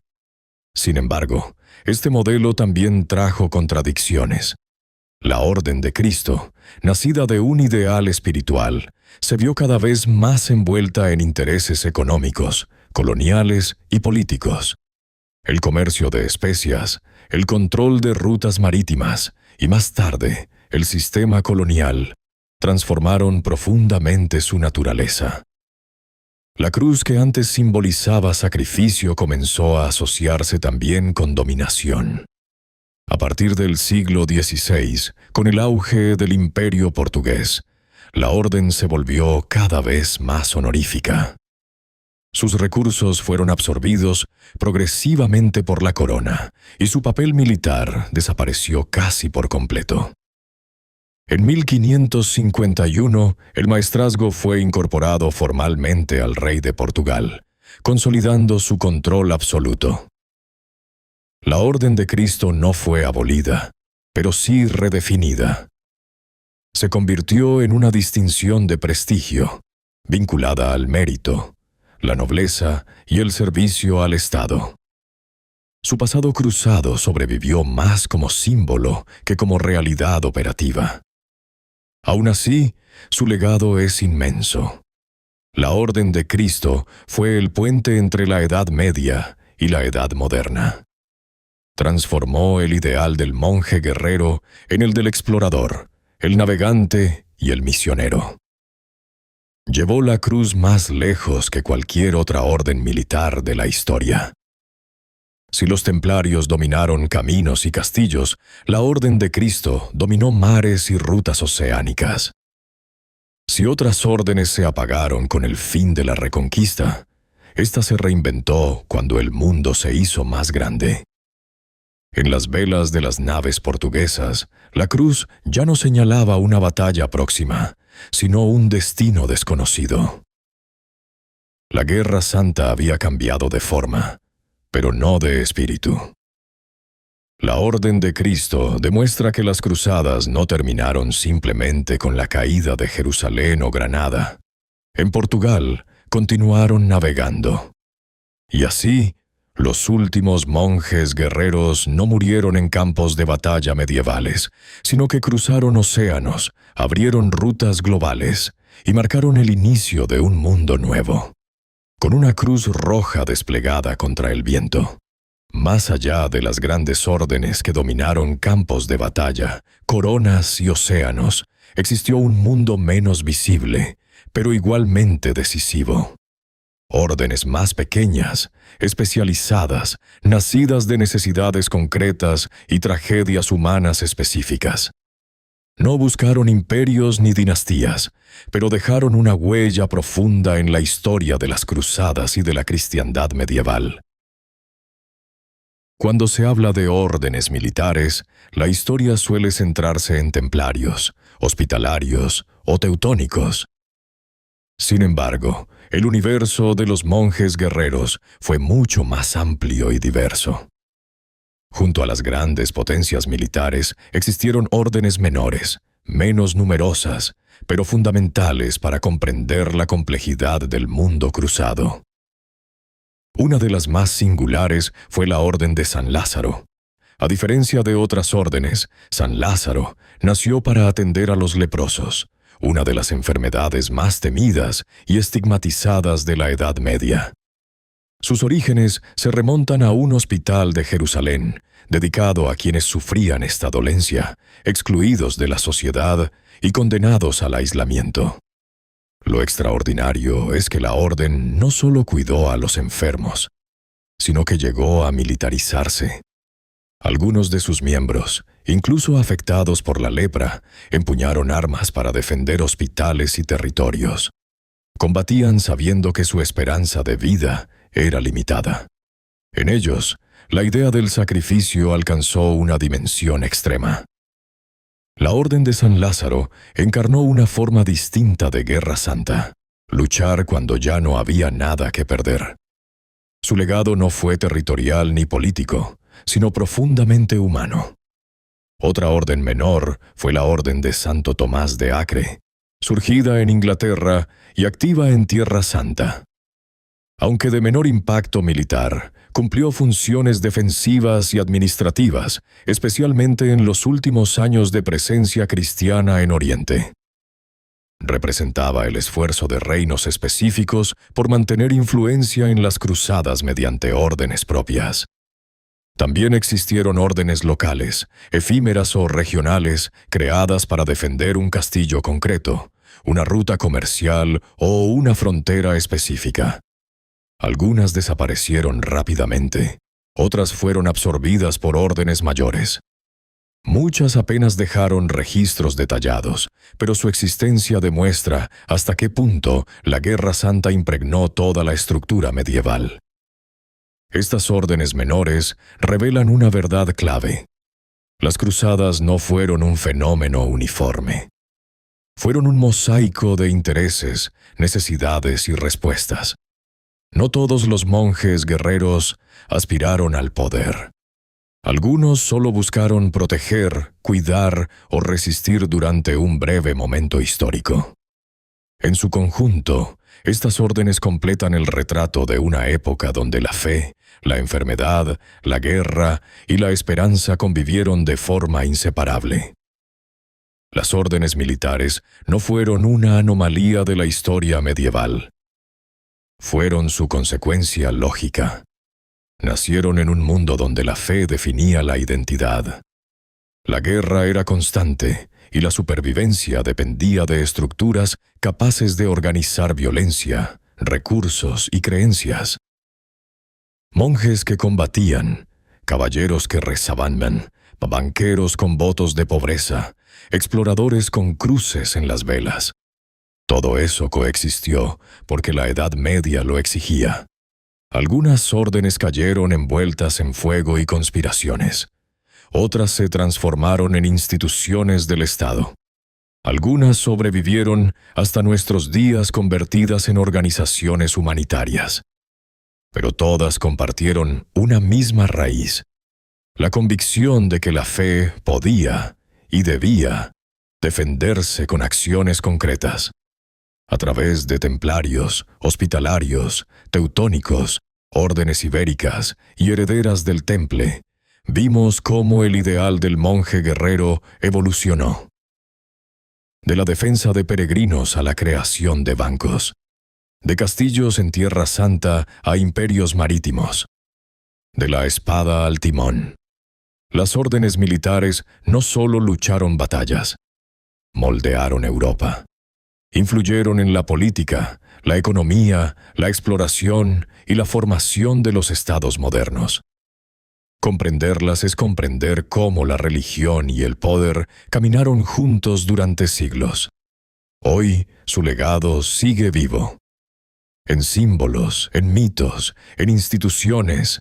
Sin embargo, este modelo también trajo contradicciones. La Orden de Cristo, nacida de un ideal espiritual, se vio cada vez más envuelta en intereses económicos, coloniales y políticos. El comercio de especias, el control de rutas marítimas y más tarde, el sistema colonial, transformaron profundamente su naturaleza. La cruz que antes simbolizaba sacrificio comenzó a asociarse también con dominación. A partir del siglo XVI, con el auge del Imperio portugués, la orden se volvió cada vez más honorífica. Sus recursos fueron absorbidos progresivamente por la corona y su papel militar desapareció casi por completo. En 1551, el maestrazgo fue incorporado formalmente al rey de Portugal, consolidando su control absoluto. La Orden de Cristo no fue abolida, pero sí redefinida. Se convirtió en una distinción de prestigio, vinculada al mérito, la nobleza y el servicio al Estado. Su pasado cruzado sobrevivió más como símbolo que como realidad operativa. Aún así, su legado es inmenso. La Orden de Cristo fue el puente entre la Edad Media y la Edad Moderna. Transformó el ideal del monje guerrero en el del explorador, el navegante y el misionero. Llevó la cruz más lejos que cualquier otra orden militar de la historia. Si los templarios dominaron caminos y castillos, la Orden de Cristo dominó mares y rutas oceánicas. Si otras órdenes se apagaron con el fin de la reconquista, esta se reinventó cuando el mundo se hizo más grande. En las velas de las naves portuguesas, la cruz ya no señalaba una batalla próxima, sino un destino desconocido. La Guerra Santa había cambiado de forma, pero no de espíritu. La Orden de Cristo demuestra que las cruzadas no terminaron simplemente con la caída de Jerusalén o Granada. En Portugal, continuaron navegando. Y así, los últimos monjes guerreros no murieron en campos de batalla medievales, sino que cruzaron océanos, abrieron rutas globales y marcaron el inicio de un mundo nuevo. Con una cruz roja desplegada contra el viento. Más allá de las grandes órdenes que dominaron campos de batalla, coronas y océanos, existió un mundo menos visible, pero igualmente decisivo. Órdenes más pequeñas, especializadas, nacidas de necesidades concretas y tragedias humanas específicas. No buscaron imperios ni dinastías, pero dejaron una huella profunda en la historia de las cruzadas y de la cristiandad medieval. Cuando se habla de órdenes militares, la historia suele centrarse en templarios, hospitalarios o teutónicos. Sin embargo, el universo de los monjes guerreros fue mucho más amplio y diverso. Junto a las grandes potencias militares existieron órdenes menores, menos numerosas, pero fundamentales para comprender la complejidad del mundo cruzado. Una de las más singulares fue la Orden de San Lázaro. A diferencia de otras órdenes, San Lázaro nació para atender a los leprosos, una de las enfermedades más temidas y estigmatizadas de la Edad Media. Sus orígenes se remontan a un hospital de Jerusalén, dedicado a quienes sufrían esta dolencia, excluidos de la sociedad y condenados al aislamiento. Lo extraordinario es que la orden no solo cuidó a los enfermos, sino que llegó a militarizarse. Algunos de sus miembros, incluso afectados por la lepra, empuñaron armas para defender hospitales y territorios. Combatían sabiendo que su esperanza de vida era limitada. En ellos, la idea del sacrificio alcanzó una dimensión extrema. La Orden de San Lázaro encarnó una forma distinta de guerra santa, luchar cuando ya no había nada que perder. Su legado no fue territorial ni político, sino profundamente humano. Otra orden menor fue la Orden de Santo Tomás de Acre, surgida en Inglaterra y activa en Tierra Santa. Aunque de menor impacto militar, cumplió funciones defensivas y administrativas, especialmente en los últimos años de presencia cristiana en Oriente. Representaba el esfuerzo de reinos específicos por mantener influencia en las cruzadas mediante órdenes propias. También existieron órdenes locales, efímeras o regionales, creadas para defender un castillo concreto, una ruta comercial o una frontera específica. Algunas desaparecieron rápidamente, otras fueron absorbidas por órdenes mayores. Muchas apenas dejaron registros detallados, pero su existencia demuestra hasta qué punto la Guerra Santa impregnó toda la estructura medieval. Estas órdenes menores revelan una verdad clave. Las cruzadas no fueron un fenómeno uniforme. Fueron un mosaico de intereses, necesidades y respuestas. No todos los monjes guerreros aspiraron al poder. Algunos solo buscaron proteger, cuidar o resistir durante un breve momento histórico. En su conjunto, estas órdenes completan el retrato de una época donde la fe, la enfermedad, la guerra y la esperanza convivieron de forma inseparable. Las órdenes militares no fueron una anomalía de la historia medieval. Fueron su consecuencia lógica. Nacieron en un mundo donde la fe definía la identidad. La guerra era constante y la supervivencia dependía de estructuras capaces de organizar violencia, recursos y creencias. Monjes que combatían, caballeros que rezaban, banqueros con votos de pobreza, exploradores con cruces en las velas. Todo eso coexistió porque la Edad Media lo exigía. Algunas órdenes cayeron envueltas en fuego y conspiraciones. Otras se transformaron en instituciones del Estado. Algunas sobrevivieron hasta nuestros días convertidas en organizaciones humanitarias. Pero todas compartieron una misma raíz: la convicción de que la fe podía y debía defenderse con acciones concretas. A través de templarios, hospitalarios, teutónicos, órdenes ibéricas y herederas del Temple, vimos cómo el ideal del monje guerrero evolucionó. De la defensa de peregrinos a la creación de bancos. De castillos en Tierra Santa a imperios marítimos. De la espada al timón. Las órdenes militares no solo lucharon batallas, moldearon Europa. Influyeron en la política, la economía, la exploración y la formación de los estados modernos. Comprenderlas es comprender cómo la religión y el poder caminaron juntos durante siglos. Hoy, su legado sigue vivo. En símbolos, en mitos, en instituciones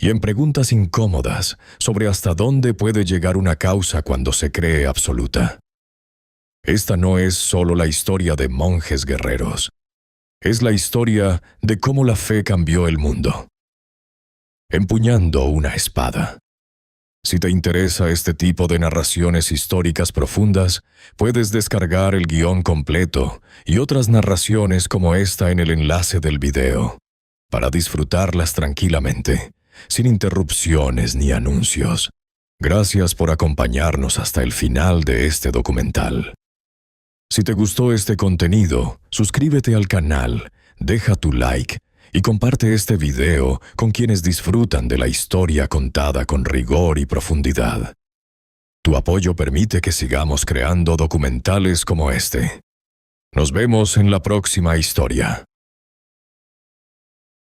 y en preguntas incómodas sobre hasta dónde puede llegar una causa cuando se cree absoluta. Esta no es solo la historia de monjes guerreros. Es la historia de cómo la fe cambió el mundo. Empuñando una espada. Si te interesa este tipo de narraciones históricas profundas, puedes descargar el guión completo y otras narraciones como esta en el enlace del video, para disfrutarlas tranquilamente, sin interrupciones ni anuncios. Gracias por acompañarnos hasta el final de este documental. Si te gustó este contenido, suscríbete al canal, deja tu like y comparte este video con quienes disfrutan de la historia contada con rigor y profundidad. Tu apoyo permite que sigamos creando documentales como este. Nos vemos en la próxima historia.